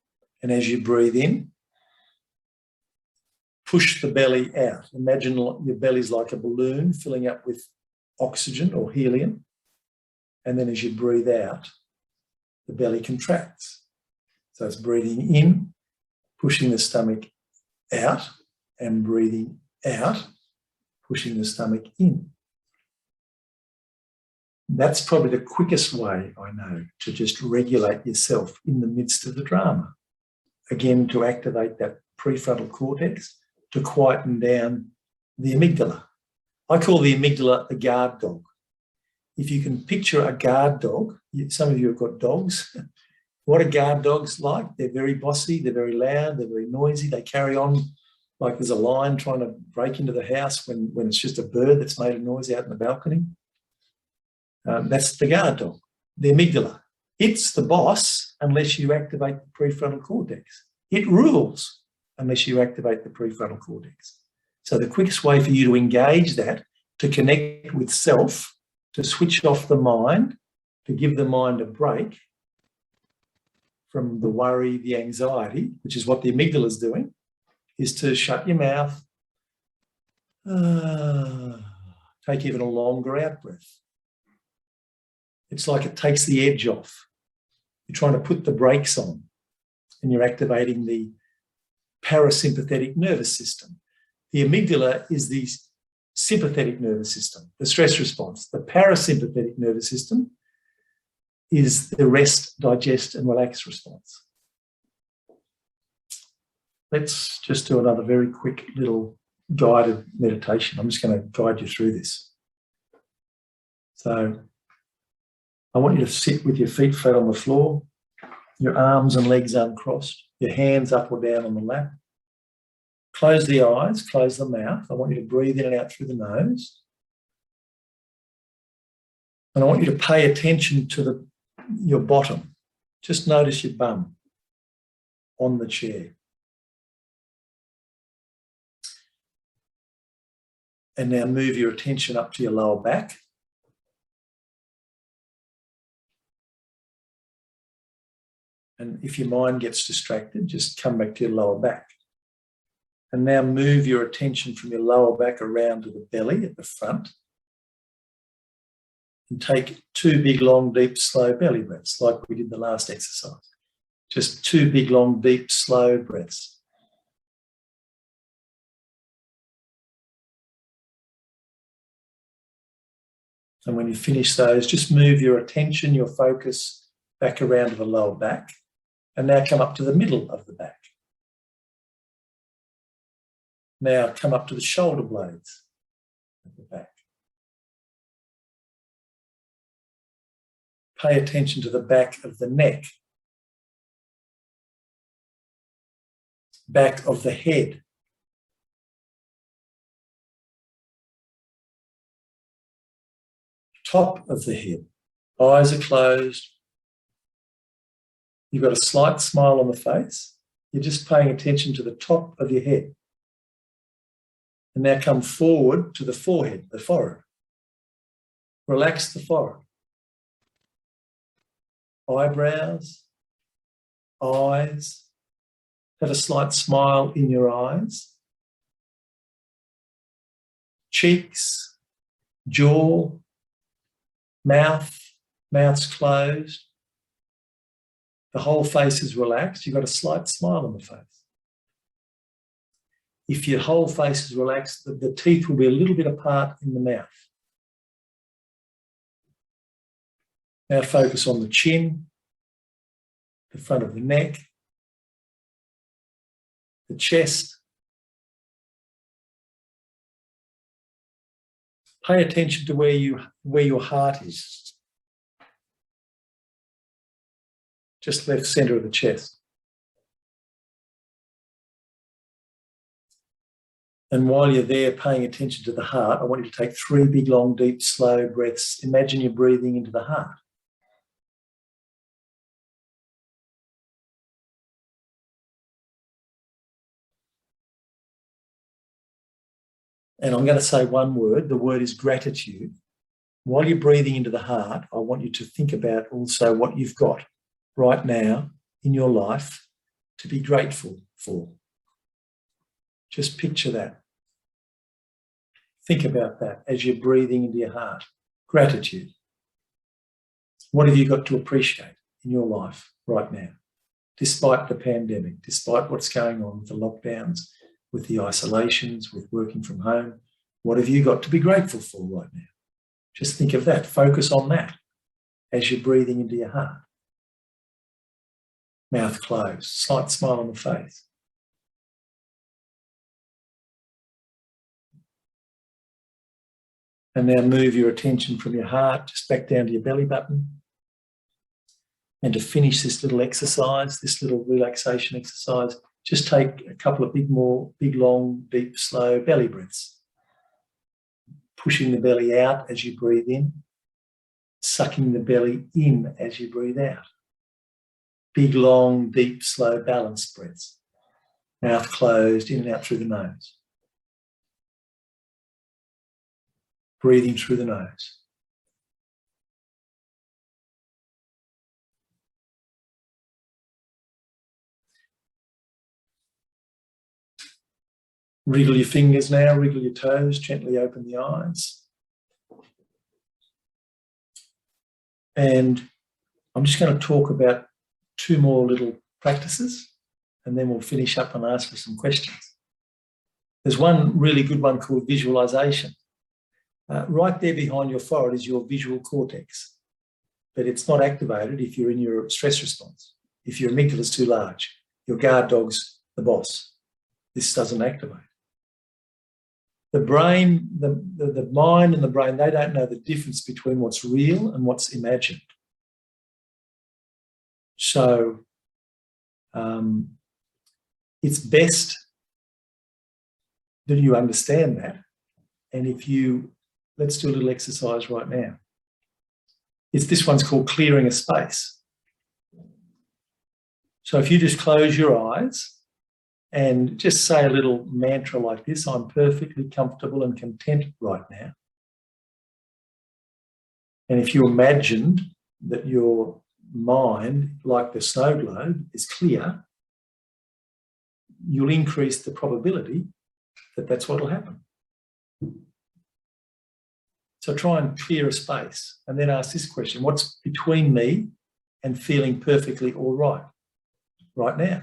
and as you breathe in, push the belly out. Imagine your belly's like a balloon filling up with oxygen or helium. And then as you breathe out, the belly contracts. So it's breathing in, pushing the stomach out, and breathing out, pushing the stomach in. That's probably the quickest way, I know, to just regulate yourself in the midst of the drama. Again, to activate that prefrontal cortex, to quieten down the amygdala. I call the amygdala the guard dog. If you can picture a guard dog, some of you have got dogs. What are guard dogs like? They're very bossy, they're very loud, they're very noisy, they carry on like there's a lion trying to break into the house when it's just a bird that's made a noise out in the balcony. That's the guard dog, the amygdala. It's the boss unless you activate the prefrontal cortex. It rules unless you activate the prefrontal cortex. So the quickest way for you to engage that, to connect with self, to switch off the mind, to give the mind a break from the worry, the anxiety, which is what the amygdala is doing, is to shut your mouth, take even a longer out breath. It's like it takes the edge off. You're trying to put the brakes on and you're activating the parasympathetic nervous system. The amygdala is the sympathetic nervous system, the stress response. The parasympathetic nervous system is the rest, digest, and relax response. Let's just do another very quick little guided meditation. I'm just going to guide you through this. So I want you to sit with your feet flat on the floor, your arms and legs uncrossed, your hands up or down on the lap. Close the eyes, close the mouth. I want you to breathe in and out through the nose. And I want you to pay attention to your bottom. Just notice your bum on the chair. And now move your attention up to your lower back. And if your mind gets distracted, just come back to your lower back. And now move your attention from your lower back around to the belly at the front. And take 2 big, long, deep, slow belly breaths, like we did the last exercise. Just 2 big, long, deep, slow breaths. And when you finish those, just move your attention, your focus back around to the lower back. And now come up to the middle of the back. Now come up to the shoulder blades at the back. Pay attention to the back of the neck, back of the head, top of the head. Eyes are closed. You've got a slight smile on the face. You're just paying attention to the top of your head. And now come forward to the forehead, the forehead. Relax the forehead. Eyebrows, eyes. Have a slight smile in your eyes. Cheeks, jaw, mouth's closed. The whole face is relaxed. You've got a slight smile on the face. If your whole face is relaxed, the teeth will be a little bit apart in the mouth. Now focus on the chin, the front of the neck, the chest. Pay attention to where your heart is. Just left center of the chest. And while you're there paying attention to the heart, I want you to take 3 big, long, deep, slow breaths. Imagine you're breathing into the heart. And I'm going to say one word. The word is gratitude. While you're breathing into the heart, I want you to think about also what you've got right now in your life to be grateful for. Just picture that. Think about that as you're breathing into your heart. Gratitude. What have you got to appreciate in your life right now? Despite the pandemic, despite what's going on with the lockdowns, with the isolations, with working from home, what have you got to be grateful for right now? Just think of that. Focus on that as you're breathing into your heart. Mouth closed, slight smile on the face. And now move your attention from your heart just back down to your belly button. And to finish this little exercise, this little relaxation exercise, just take a couple of big, long, deep, slow belly breaths. Pushing the belly out as you breathe in, sucking the belly in as you breathe out. Big, long, deep, slow, balanced breaths. Mouth closed, in and out through the nose. Breathing through the nose. Wriggle your fingers now, wriggle your toes, gently open the eyes. And I'm just going to talk about 2 more little practices, and then we'll finish up and ask for some questions. There's one really good one called visualization. Right there behind your forehead is your visual cortex, but it's not activated if you're in your stress response. If your amygdala is too large, your guard dog's the boss. This doesn't activate. The brain, the mind and the brain, they don't know the difference between what's real and what's imagined. So it's best that you understand that. And if you, let's do a little exercise right now. This one's called clearing a space. So if you just close your eyes and just say a little mantra like this: I'm perfectly comfortable and content right now. And if you imagined that your mind, like the snow globe, is clear, you'll increase the probability that that's what will happen. So try and clear a space and then ask this question: what's between me and feeling perfectly all right now?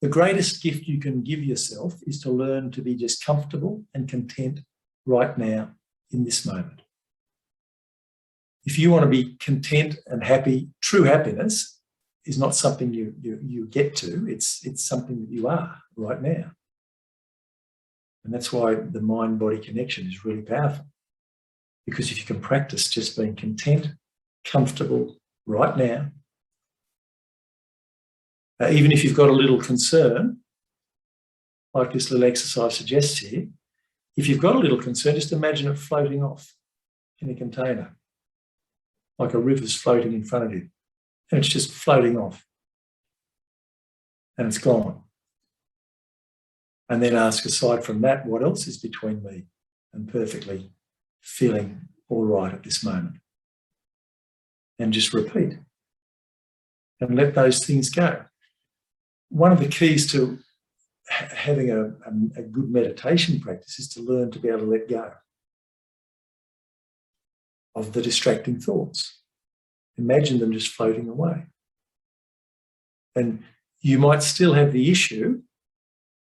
The greatest gift you can give yourself is to learn to be just comfortable and content right now in this moment. If you want to be content and happy, true happiness is not something you get to, it's something that you are right now. And that's why the mind-body connection is really powerful. Because if you can practice just being content, comfortable right now, even if you've got a little concern, like this little exercise suggests here, if you've got a little concern, just imagine it floating off in a container, like a river's floating in front of you, and it's just floating off, and it's gone. And then ask, aside from that, what else is between me and perfectly feeling all right at this moment? And just repeat and let those things go. One of the keys to having a good meditation practice is to learn to be able to let go of the distracting thoughts. Imagine them just floating away. And you might still have the issue,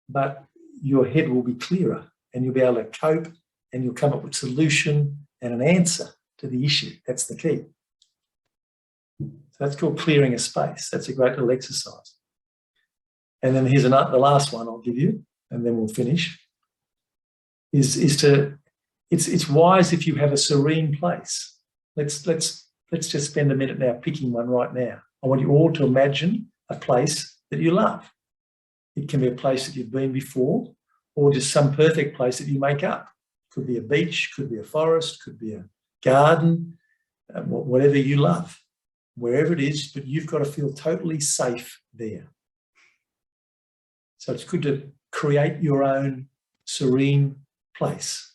but your head will be clearer and you'll be able to cope and you'll come up with a solution and an answer to the issue. That's the key. So that's called clearing a space. That's a great little exercise. And then here's the last one I'll give you, and then we'll finish. It's wise if you have a serene place. Let's just spend a minute now picking one right now. I want you all to imagine a place that you love. It can be a place that you've been before, or just some perfect place that you make up. Could be a beach, could be a forest, could be a garden, whatever you love, wherever it is, but you've got to feel totally safe there. So it's good to create your own serene place.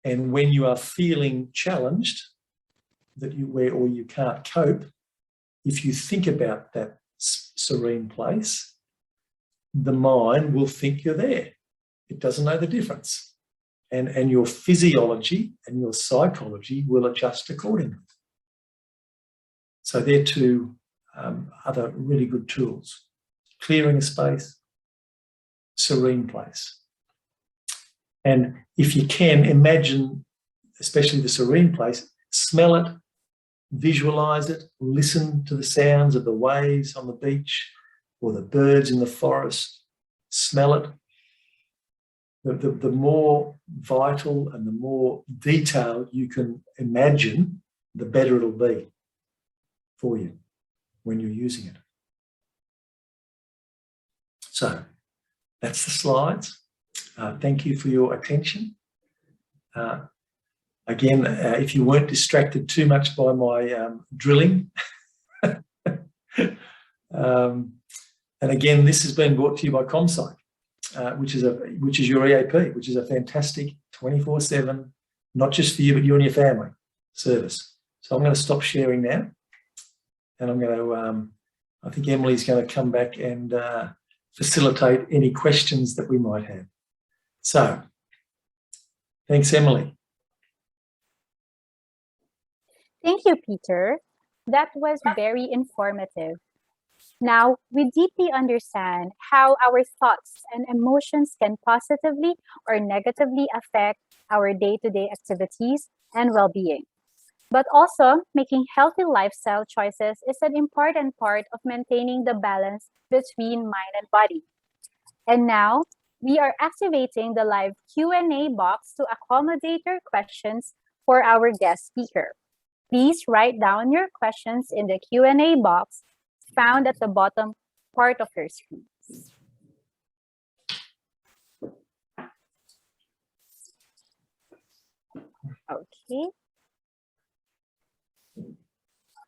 And when you are feeling challenged, or you can't cope, if you think about that serene place, the mind will think you're there. It doesn't know the difference. And your physiology and your psychology will adjust accordingly. So they're two other really good tools. Clearing a space, serene place. And if you can, imagine, especially the serene place, smell it, visualize it, listen to the sounds of the waves on the beach or the birds in the forest, smell it. The more vital and the more detailed you can imagine, the better it'll be for you when you're using it. So that's the slides. Thank you for your attention. Again, if you weren't distracted too much by my drilling. And again, this has been brought to you by ComPsych, which is your EAP, which is a fantastic 24/7, not just for you, but you and your family service. So I'm going to stop sharing now, and I'm going to, I think Emily's going to come back and facilitate any questions that we might have. So, thanks, Emily.
Thank you, Peter. That was very informative. Now, we deeply understand how our thoughts and emotions can positively or negatively affect our day-to-day activities and well-being. But also, making healthy lifestyle choices is an important part of maintaining the balance between mind and body. And now, we are activating the live Q&A box to accommodate your questions for our guest speaker. Please write down your questions in the Q&A box found at the bottom part of your screen. Okay.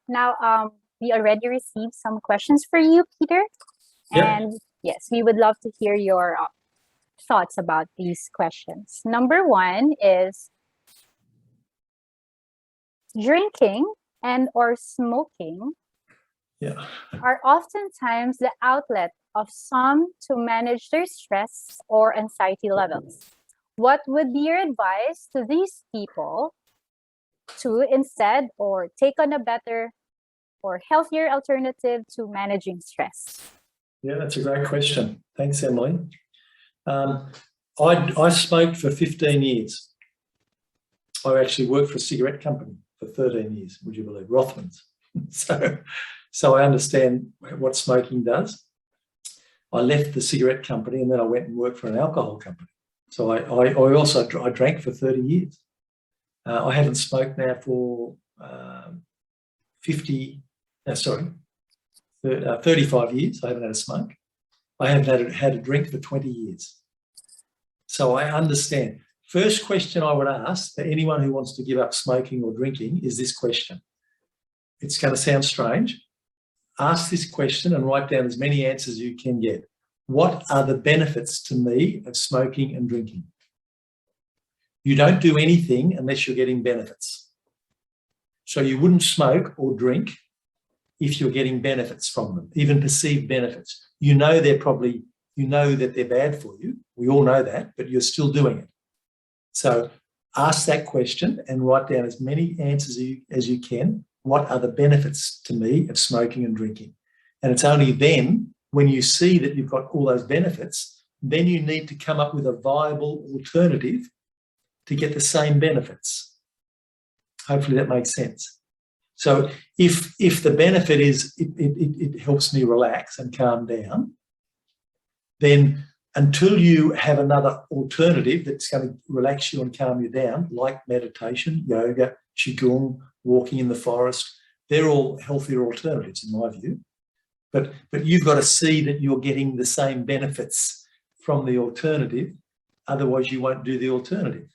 Now, we already received some questions for you, Peter.
Yeah.
And yes, we would love to hear your thoughts about these questions. Number one is, drinking and or smoking are oftentimes the outlet of some to manage their stress or anxiety levels. What would be your advice to these people to instead or take on a better or healthier alternative to managing stress?
Yeah, that's a great question. Thanks, Emily. I smoked for 15 years. I actually worked for a cigarette company for 13 years, would you believe, Rothmans. So I understand what smoking does. I left the cigarette company and then I went and worked for an alcohol company. So I drank for 30 years. I haven't smoked now for 35 years. I haven't had a smoke. I haven't had a drink for 20 years. So I understand. First question I would ask for anyone who wants to give up smoking or drinking is this question. It's going to sound strange. Ask this question and write down as many answers as you can get. What are the benefits to me of smoking and drinking? You don't do anything unless you're getting benefits. So you wouldn't smoke or drink if you're getting benefits from them, even perceived benefits. You know that they're bad for you. We all know that, but you're still doing it. So ask that question and write down as many answers as you can. What are the benefits to me of smoking and drinking? And it's only then, when you see that you've got all those benefits, then you need to come up with a viable alternative to get the same benefits. Hopefully that makes sense. So if the benefit is it helps me relax and calm down, then until you have another alternative that's going to relax you and calm you down, like meditation, yoga, qigong, walking in the forest, they're all healthier alternatives in my view. But you've got to see that you're getting the same benefits from the alternative, otherwise you won't do the alternative.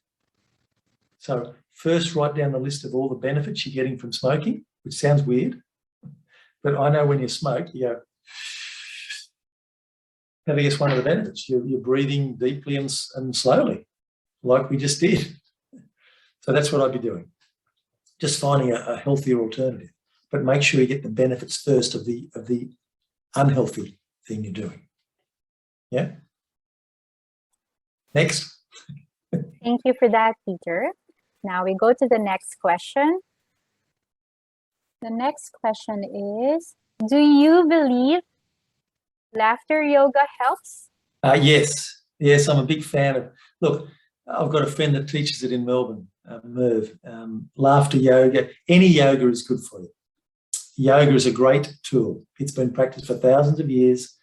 So first write down the list of all the benefits you're getting from smoking, which sounds weird, but I know when you smoke, you go, have a guess one of the benefits. You're breathing deeply and slowly, like we just did. So that's what I'd be doing. Just finding a healthier alternative, but make sure you get the benefits first of the unhealthy thing you're doing. Yeah. Next.
Thank you for that, Peter. Now we go to the next question. The next question is, do you believe laughter yoga helps?
Yes, I'm a big fan of, look, I've got a friend that teaches it in Melbourne, Merv. Laughter yoga, any yoga is good for you. Yoga is a great tool. It's been practiced for thousands of years.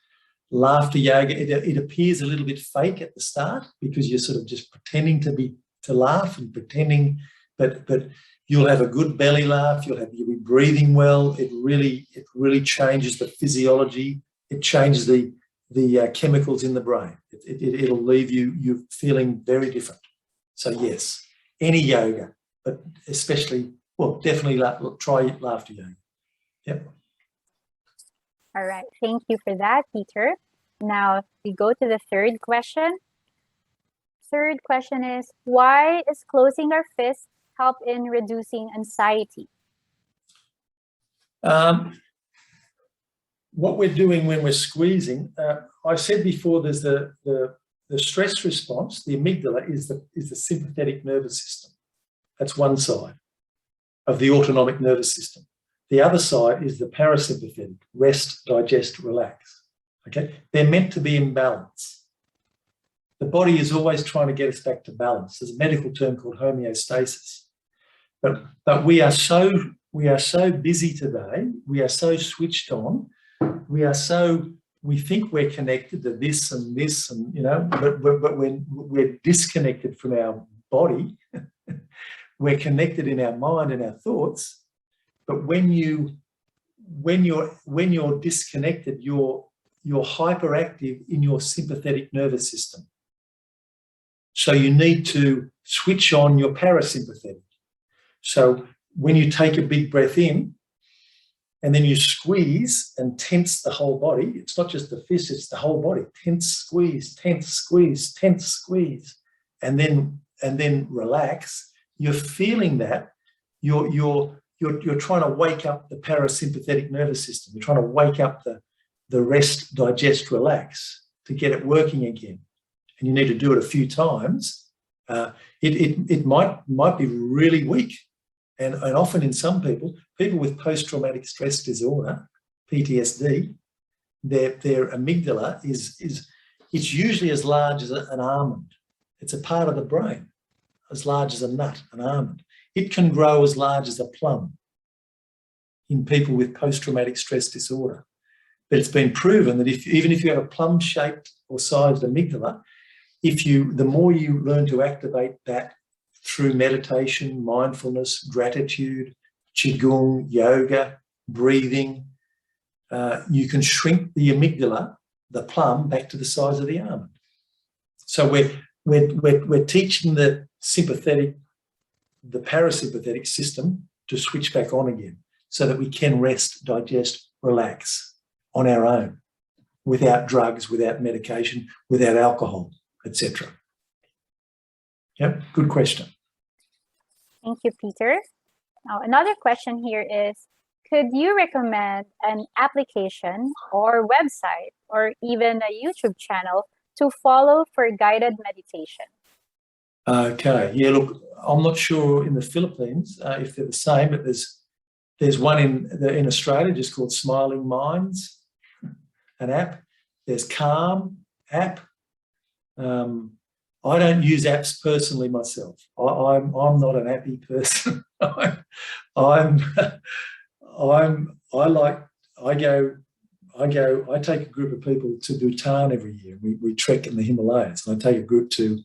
Laughter yoga, it appears a little bit fake at the start because you're sort of just pretending to laugh and pretending, but you'll have a good belly laugh. You'll be breathing well. It really changes the physiology. It changes the chemicals in the brain. It'll leave you feeling very different. So yes, any yoga, but especially, well, definitely try laughter yoga. Yep.
All right, thank you for that, Peter. Now we go to the third question. Third question is, why is closing our fists help in reducing anxiety?
What we're doing when we're squeezing, I said before, there's the stress response. The amygdala is the sympathetic nervous system. That's one side of the autonomic nervous system. The other side is the parasympathetic, rest, digest, relax. Okay, they're meant to be in balance. The body is always trying to get us back to balance. There's a medical term called homeostasis. But we are so busy today. We are so switched on. We think we're connected to this and this, and but when we're disconnected from our body, we're connected in our mind and our thoughts. But when you're disconnected, you're hyperactive in your sympathetic nervous system. So you need to switch on your parasympathetic. So when you take a big breath in and then you squeeze and tense the whole body, it's not just the fist, it's the whole body. Tense, squeeze, tense, squeeze, tense, squeeze, and then relax. You're feeling that. You're trying to wake up the parasympathetic nervous system. You're trying to wake up the rest, digest, relax to get it working again. And you need to do it a few times. It might be really weak. And often in some people with post-traumatic stress disorder, PTSD, their amygdala it's usually as large as an almond. It's a part of the brain, as large as a nut, an almond. It can grow as large as a plum in people with post-traumatic stress disorder. But it's been proven that even if you have a plum-shaped or sized amygdala, the more you learn to activate that through meditation, mindfulness, gratitude, qigong, yoga, breathing, you can shrink the amygdala, the plum, back to the size of the almond. So we're teaching the parasympathetic system to switch back on again so that we can rest, digest, relax on our own, without drugs, without medication, without alcohol, etc. Yep, good question.
Thank you, Peter. Now, another question here is, could you recommend an application or website or even a YouTube channel to follow for guided meditation?
Okay, yeah, look, I'm not sure in the Philippines if they're the same, but there's one in Australia just called Smiling Minds, an app. There's Calm app. I don't use apps personally myself. I'm not an appy person. I take a group of people to Bhutan every year. We trek in the Himalayas, and I take a group to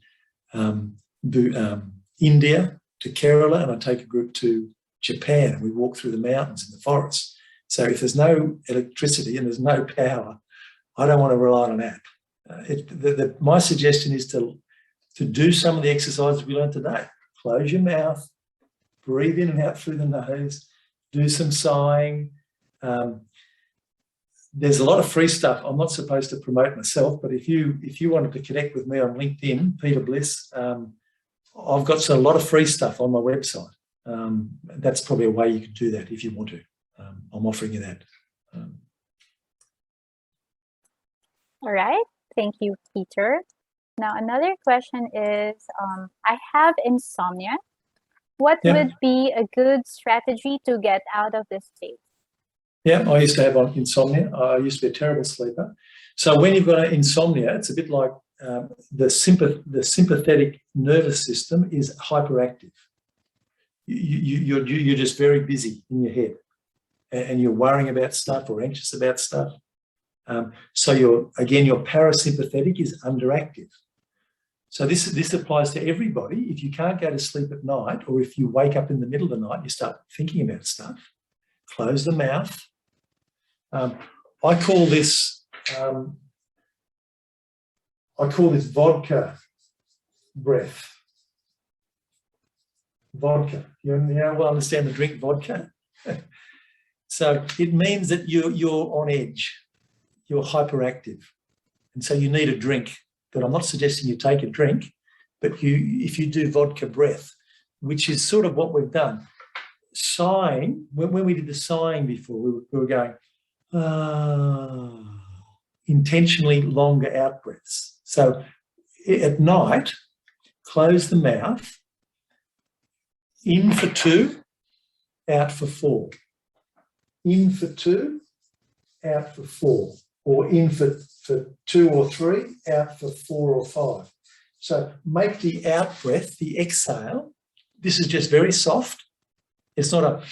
India, to Kerala, and I take a group to Japan, and we walk through the mountains and the forests. So if there's no electricity and there's no power, I don't want to rely on an app. My suggestion is to do some of the exercises we learned today. Close your mouth, breathe in and out through the nose, do some sighing. There's a lot of free stuff. I'm not supposed to promote myself, but if you wanted to connect with me on LinkedIn, Peter Bliss, I've got a lot of free stuff on my website. That's probably a way you can do that if you want to. I'm offering you that.
All right. Thank you, Peter. Now, another question is, I have insomnia. What would be a good strategy to get out of this state?
Yeah, I used to have insomnia. I used to be a terrible sleeper. So when you've got insomnia, it's a bit like the sympathetic nervous system is hyperactive. You're just very busy in your head, and you're worrying about stuff or anxious about stuff. So your parasympathetic is underactive. So this applies to everybody. If you can't go to sleep at night, or if you wake up in the middle of the night, you start thinking about stuff, close the mouth. I call this vodka breath. Vodka. You will understand the drink vodka. So it means that you're on edge. You're hyperactive. And so you need a drink. But I'm not suggesting you take a drink, but if you do vodka breath, which is sort of what we've done. Sighing, when we did the sighing before, we were going, intentionally longer out breaths. So at night, close the mouth, in for 2, out for 4. In for 2, out for 4. Or in for 2 or 3, out for 4 or 5. So make the out breath, the exhale. This is just very soft. It's not a,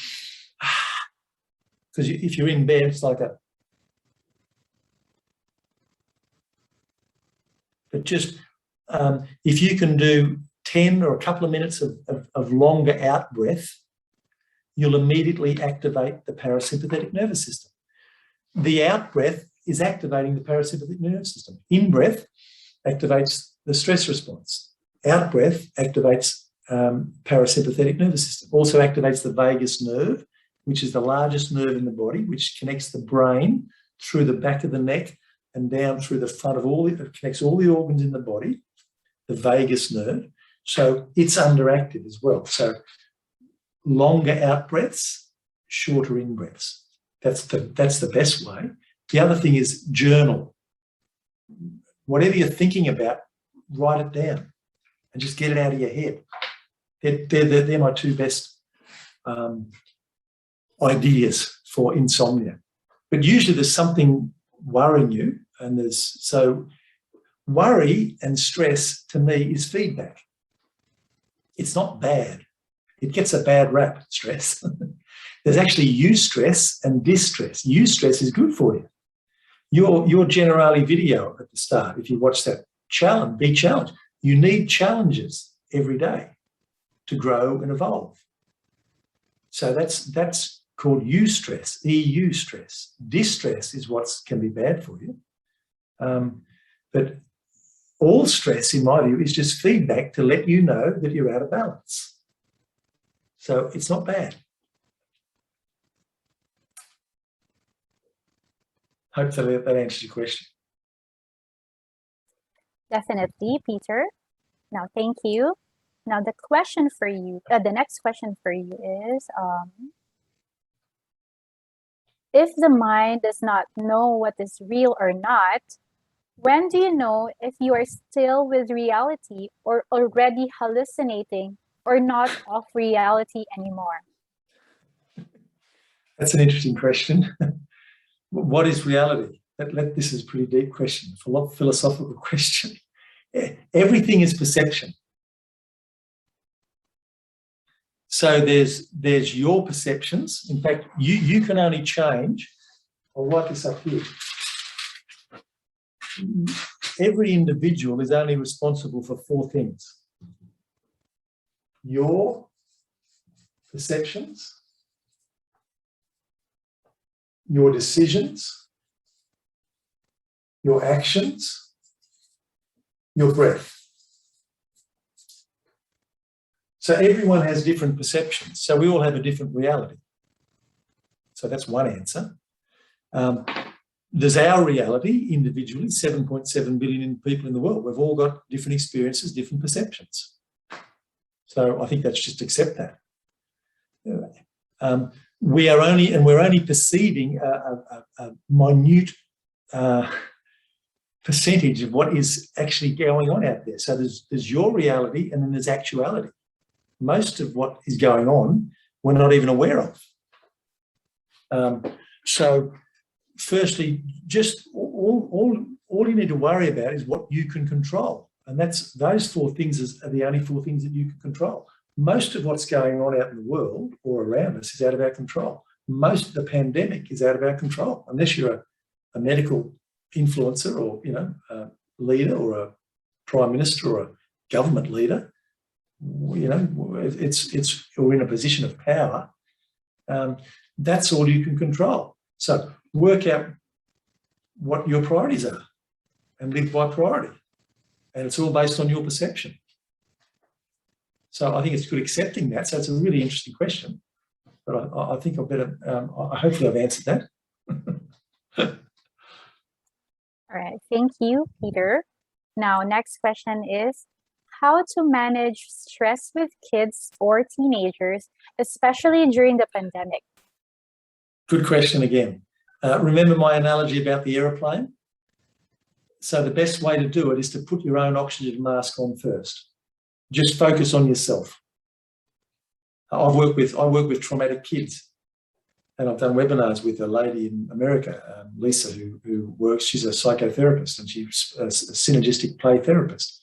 because if you're in bed, it's like a, but just if you can do 10 or a couple of minutes of longer out breath, you'll immediately activate the parasympathetic nervous system. The out breath is activating the parasympathetic nervous system. In breath activates the stress response. Out breath activates parasympathetic nervous system. Also activates the vagus nerve, which is the largest nerve in the body, which connects the brain through the back of the neck and down through the front of it connects all the organs in the body, the vagus nerve. So it's underactive as well. So longer out breaths, shorter in breaths. That's the best way. The other thing is journal. Whatever you're thinking about, write it down and just get it out of your head. They're my 2 best ideas for insomnia. But usually there's something worrying you, and so worry and stress to me is feedback. It's not bad. It gets a bad rap, stress. There's actually eustress and distress. Eustress is good for you. Your Generali video at the start, if you watch that, be challenged. You need challenges every day to grow and evolve. So that's called eustress, EU stress. Distress is what can be bad for you. But all stress, in my view, is just feedback to let you know that you're out of balance. So it's not bad. Hopefully that answers your question.
Definitely, Peter. Now, thank you. Now, the question for you, the next question for you is, if the mind does not know what is real or not, when do you know if you are still with reality or already hallucinating or not of reality anymore?
That's an interesting question. What is reality? This is a pretty deep question, a philosophical question. Everything is perception. So there's your perceptions. In fact, you can only change. I'll write this up here. Every individual is only responsible for 4 things. Your perceptions, your decisions, your actions, your breath. So everyone has different perceptions. So we all have a different reality. So that's one answer. There's our reality individually, 7.7 billion people in the world. We've all got different experiences, different perceptions. So I think that's just accept that. We're only perceiving a minute percentage of what is actually going on out there. So there's your reality and then there's actuality. Most of what is going on, we're not even aware of. So firstly, just all you need to worry about is what you can control. And those 4 things are the only 4 things that you can control. Most of what's going on out in the world or around us is out of our control. Most of the pandemic is out of our control, unless you're a medical influencer or, a leader or a prime minister or a government leader. We're in a position of power. That's all you can control. So work out what your priorities are and live by priority. And it's all based on your perception. So I think it's good accepting that. So it's a really interesting question. But I think I better, hopefully I've answered that.
All right, thank you, Peter. Now, next question is, how to manage stress with kids or teenagers, especially during the pandemic?
Good question again. Remember my analogy about the aeroplane? So the best way to do it is to put your own oxygen mask on first. Just focus on yourself. I work with traumatic kids, and I've done webinars with a lady in America, Lisa, who works. She's a psychotherapist and she's a synergistic play therapist.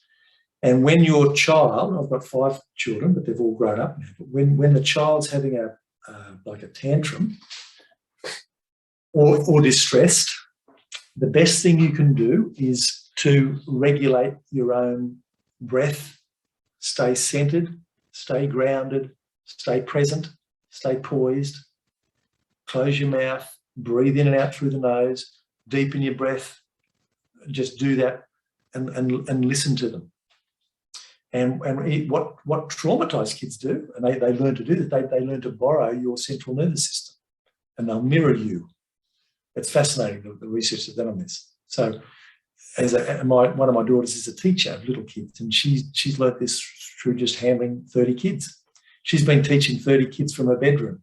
And when your child, I've got 5 children, but they've all grown up now. But when the child's having a tantrum or distressed, the best thing you can do is to regulate your own breath, stay centered, stay grounded, stay present, stay poised, close your mouth, breathe in and out through the nose, deepen your breath, just do that and listen to them. And what traumatized kids do, and they learn to do that, they learn to borrow your central nervous system and they'll mirror you. It's fascinating, the research that's done on this. So one of my daughters is a teacher of little kids, and she's learnt this through just handling 30 kids. She's been teaching 30 kids from her bedroom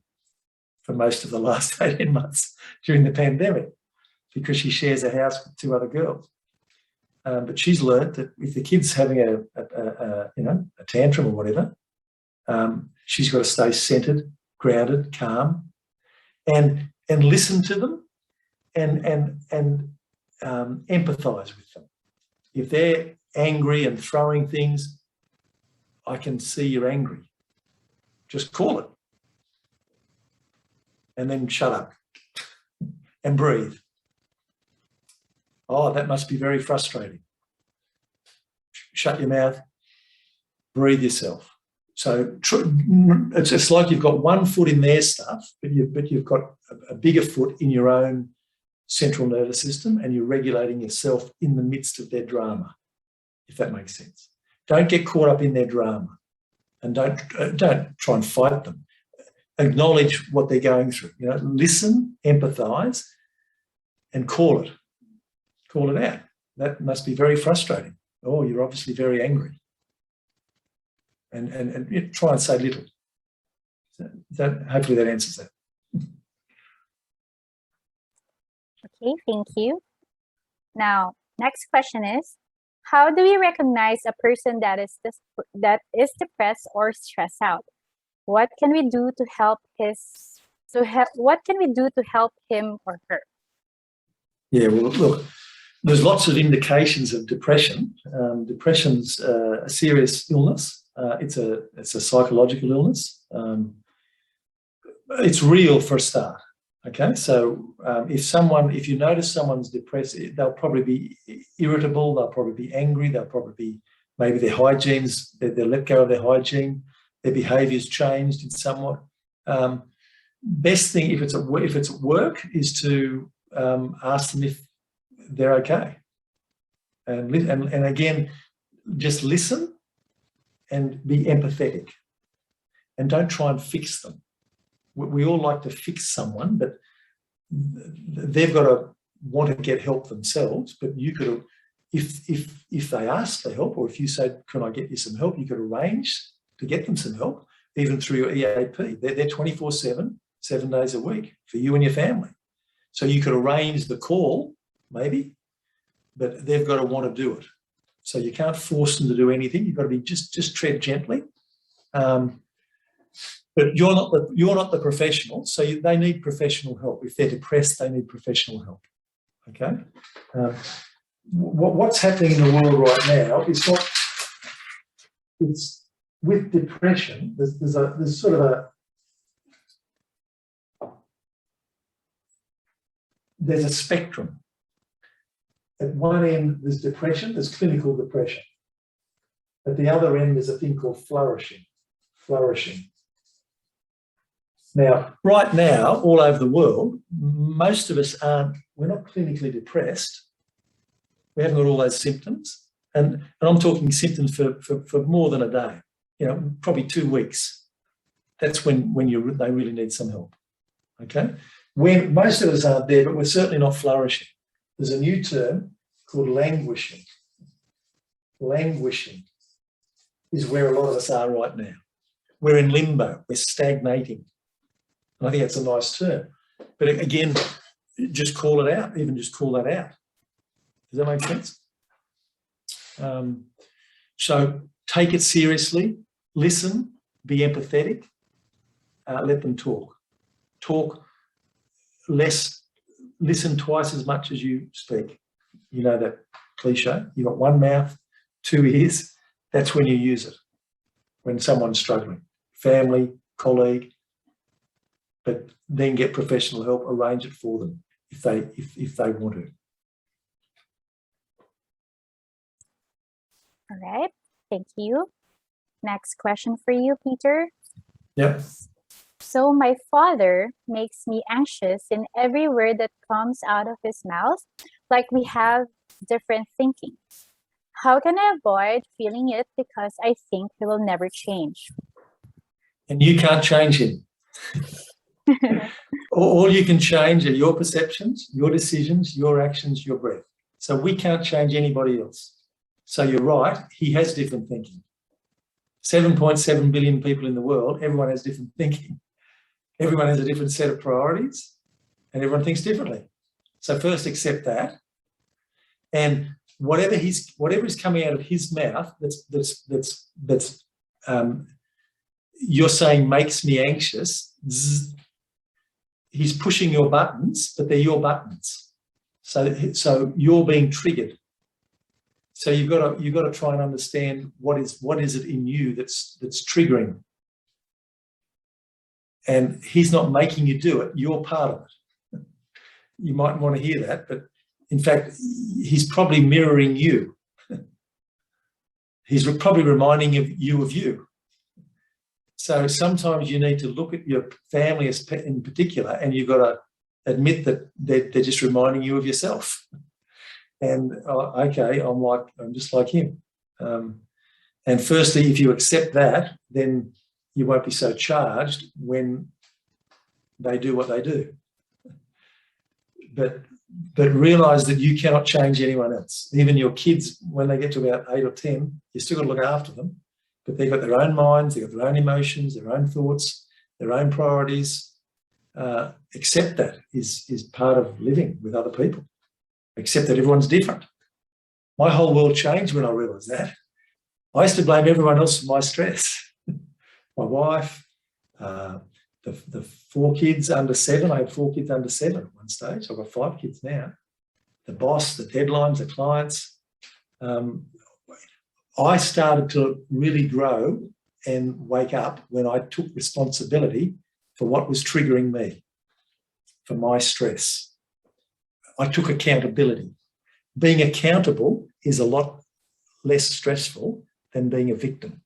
for most of the last 18 months during the pandemic because she shares a house with 2 other girls. But she's learnt that if the kid's having a tantrum or whatever, she's got to stay centered, grounded, calm, and listen to them and empathise with them. If they're angry and throwing things, I can see you're angry. Just call it. And then shut up and breathe. Oh, that must be very frustrating. Shut your mouth, breathe yourself. So it's like you've got one foot in their stuff, but you've got a bigger foot in your own central nervous system, and you're regulating yourself in the midst of their drama, if that makes sense. Don't get caught up in their drama, and don't try and fight them. Acknowledge what they're going through. Listen, empathise, and call it. Call it out. That must be very frustrating. Oh, you're obviously very angry. And try and say little. Hopefully that answers that.
Okay, thank you. Now, next question is, how do we recognize a person that is depressed or stressed out? What can we do to help him or her? Yeah,
well, look, there's lots of indications of depression. Depression's a serious illness. It's a psychological illness. It's real for a start. Okay, so if you notice someone's depressed, they'll probably be irritable, they'll probably be angry, they'll probably be, maybe their hygiene's, they'll let go of their hygiene, their behaviour's changed in somewhat. Best thing if it's at work is to ask them if they're okay, and again, just listen and be empathetic, and don't try and fix them. We all like to fix someone, but they've got to want to get help themselves. But you could, if they ask for help, or if you say, "Can I get you some help?" You could arrange to get them some help, even through your EAP. They're 24/7, 7 days a week for you and your family. So you could arrange the call, maybe, but they've got to want to do it. So you can't force them to do anything. You've got to be just tread gently. But you're not the professional, so they need professional help. If they're depressed, they need professional help. Okay. What's happening in the world right now is not. It's with depression. There's sort of a spectrum. At one end, there's depression. There's clinical depression. At the other end, there's a thing called flourishing. Now, right now, all over the world, most of us we're not clinically depressed. We haven't got all those symptoms. And I'm talking symptoms for more than a day, probably 2 weeks. That's when they really need some help, okay? When most of us aren't there, but we're certainly not flourishing. There's a new term called languishing. Languishing is where a lot of us are right now. We're in limbo, we're stagnating. And I think that's a nice term. But again, just call it out, even just call that out. Does that make sense? So take it seriously, listen, be empathetic, let them talk. Talk less, listen twice as much as you speak. You know that cliche, you've got one mouth, 2 ears. That's when you use it, when someone's struggling. Family, colleague, but then get professional help, arrange it for them if they want to.
All right, thank you. Next question for you, Peter.
Yep.
So my father makes me anxious in every word that comes out of his mouth, like we have different thinking. How can I avoid feeling it because I think he will never change?
And you can't change him. All you can change are your perceptions, your decisions, your actions, your breath. So we can't change anybody else. So you're right, he has different thinking. 7.7 billion people in the world, everyone has different thinking. Everyone has a different set of priorities and everyone thinks differently. So first accept that. And whatever is coming out of his mouth that's you're saying makes me anxious, he's pushing your buttons, but they're your buttons. So you're being triggered. So you've got to try and understand what is it in you that's triggering. And he's not making you do it, you're part of it. You might want to hear that, but in fact, he's probably mirroring you. He's probably reminding you of you. So sometimes you need to look at your family in particular, and you've got to admit that they're just reminding you of yourself. And okay, I'm just like him. And firstly, if you accept that, then you won't be so charged when they do what they do. But realise that you cannot change anyone else. Even your kids, when they get to about 8 or 10, you still got to look after them. But they've got their own minds, they've got their own emotions, their own thoughts, their own priorities. Accept that is part of living with other people. Accept that everyone's different. My whole world changed when I realised that. I used to blame everyone else for my stress. My wife, the 4 kids under 7. I had 4 kids under 7 at one stage. I've got 5 kids now. The boss, the deadlines, the clients. I started to really grow and wake up when I took responsibility for what was triggering me, for my stress. I took accountability. Being accountable is a lot less stressful than being a victim.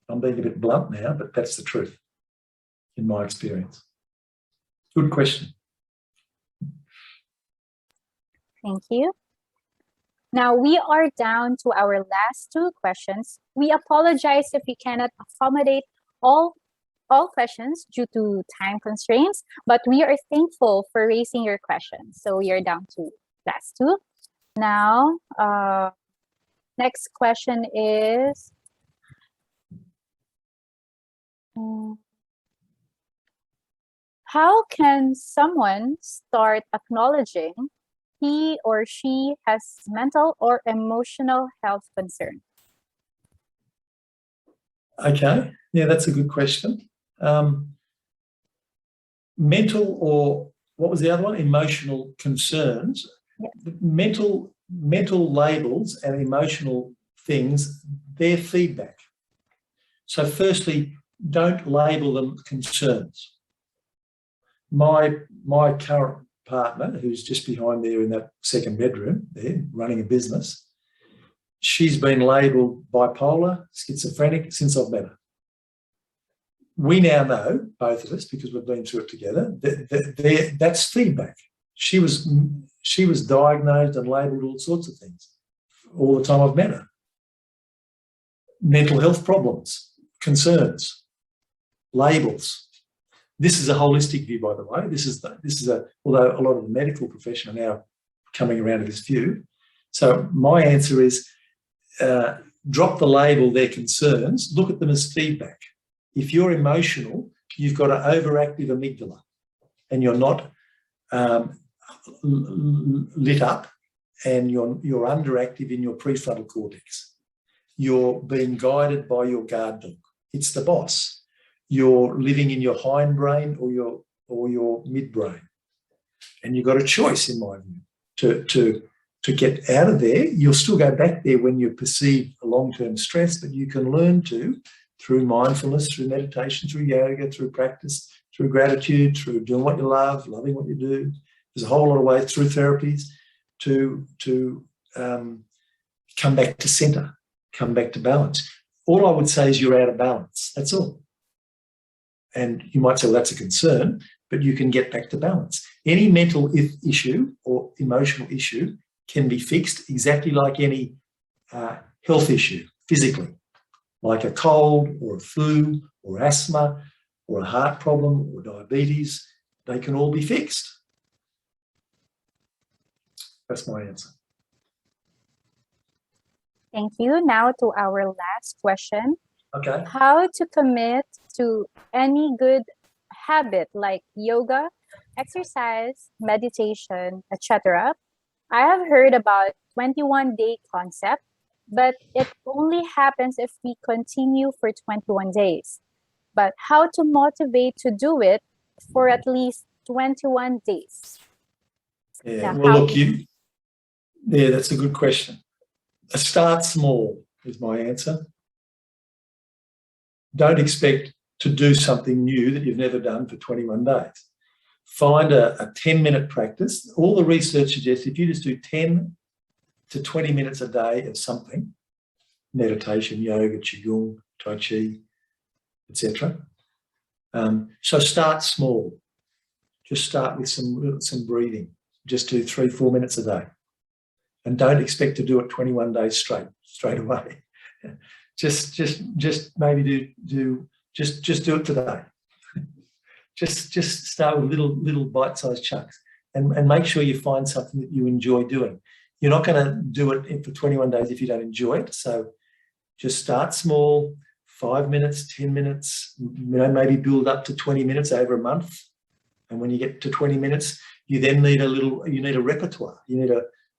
I'm being a bit blunt now, but that's the truth in my experience. Good question.
Thank you. Now we are down to our last 2 questions. We apologize if we cannot accommodate all questions due to time constraints, but we are thankful for raising your questions. So we are down to last 2. Now, next question is, Mm. How can someone start acknowledging he or she has mental or emotional health concern?
Okay, yeah, that's a good question. Mental or what was the other one? Emotional concerns.
Yeah.
Mental labels and emotional things, they're feedback. So firstly, don't label them concerns. My current partner, who's just behind there in that second bedroom there, running a business, she's been labelled bipolar, schizophrenic since I've met her. We now know, both of us, because we've been through it together, that's feedback. She was diagnosed and labelled all sorts of things all the time I've met her. Mental health problems, concerns, labels. This is a holistic view, by the way. Although a lot of the medical profession are now coming around to this view. So my answer is drop the label, their concerns, look at them as feedback. If you're emotional, you've got an overactive amygdala and you're not lit up, and you're underactive in your prefrontal cortex. You're being guided by your guard dog. It's the boss. You're living in your hindbrain or your midbrain. And you've got a choice, in my view, to get out of there. You'll still go back there when you perceive a long-term stress, but you can learn to, through mindfulness, through meditation, through yoga, through practice, through gratitude, through doing what you love, loving what you do. There's a whole lot of ways, through therapies, to come back to centre, come back to balance. All I would say is you're out of balance. That's all. And you might say, well, that's a concern, but you can get back to balance. Any mental issue or emotional issue can be fixed exactly like any health issue physically, like a cold or a flu or asthma or a heart problem or diabetes. They can all be fixed. That's my answer.
Thank you. Now to our last question.
Okay.
How to commit to any good habit like yoga, exercise, meditation, etc. I have heard about 21-day concept, but it only happens if we continue for 21 days. But how to motivate to do it for at least 21 days?
Yeah,
Now,
well, look, that's a good question. Start small is my answer. Don't expect to do something new that you've never done for 21 days. Find a 10-minute practice. All the research suggests if you just do 10 to 20 minutes a day of something, meditation, yoga, qigong, tai chi, etc. So start small. Just start with some breathing. Just do 3-4 minutes a day. And don't expect to do it 21 days straight away. Just maybe just do it today. Just start with little bite-sized chunks, and make sure you find something that you enjoy doing. You're not going to do it for 21 days if you don't enjoy it. So just start small, 5 minutes, 10 minutes, maybe build up to 20 minutes over a month. And when you get to 20 minutes, you then need a repertoire.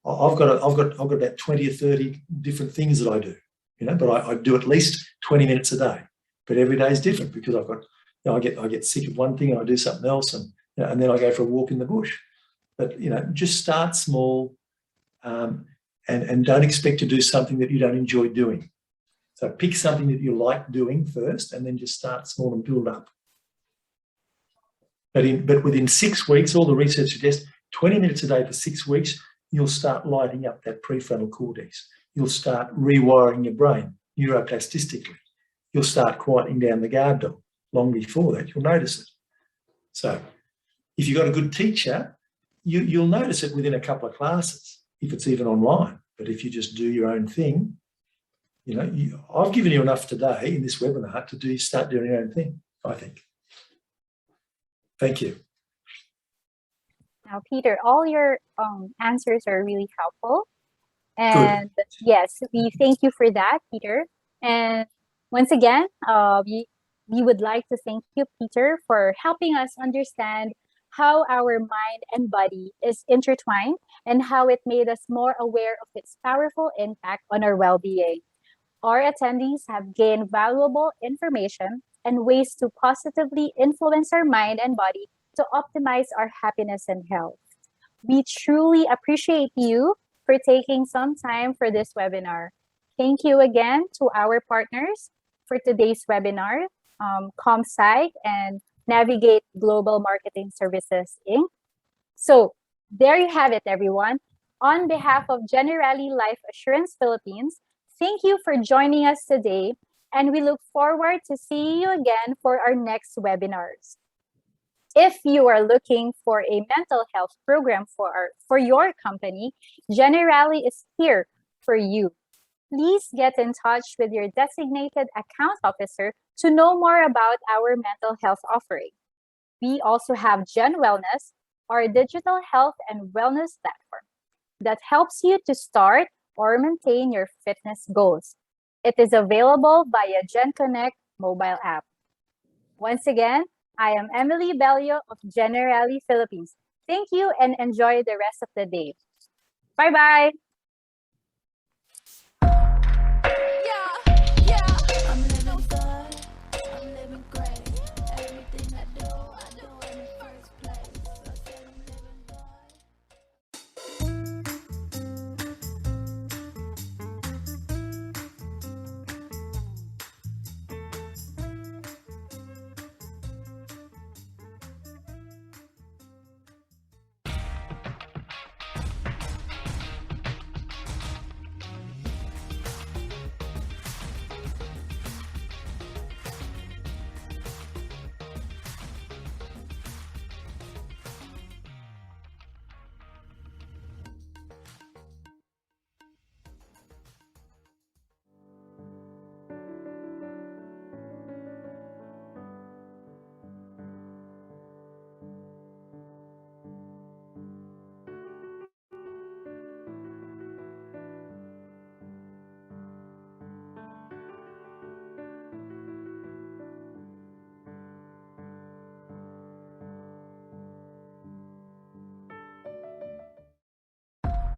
I've got about 20 or 30 different things that I do, but I do at least 20 minutes a day. But every day is different because I've got, I get sick of one thing and I do something else, and then I go for a walk in the bush. But just start small, and don't expect to do something that you don't enjoy doing. So pick something that you like doing first, and then just start small and build up. But within 6 weeks, all the research suggests 20 minutes a day for 6 weeks, you'll start lighting up that prefrontal cortex. You'll start rewiring your brain neuroplastically. You'll start quieting down the guard dog. Long before that, you'll notice it. So if you've got a good teacher, you'll notice it within a couple of classes, if it's even online. But if you just do your own thing, I've given you enough today in this webinar to start doing your own thing, I think. Thank you.
Now, Peter, all your answers are really helpful. And yes, we thank you for that, Peter. And once again, We would like to thank you, Peter, for helping us understand how our mind and body is intertwined and how it made us more aware of its powerful impact on our well-being. Our attendees have gained valuable information and ways to positively influence our mind and body to optimize our happiness and health. We truly appreciate you for taking some time for this webinar. Thank you again to our partners for today's webinar, ComSci and Navigate Global Marketing Services, Inc. So there you have it, everyone. On behalf of Generali Life Assurance Philippines, thank you for joining us today, and we look forward to seeing you again for our next webinars. If you are looking for a mental health program for your company, Generali is here for you. Please get in touch with your designated account officer to know more about our mental health offering. We also have Gen Wellness, our digital health and wellness platform that helps you to start or maintain your fitness goals. It is available via Gen Connect mobile app. Once again, I am Emily Bello of Generali Philippines. Thank you and enjoy the rest of the day. Bye-bye.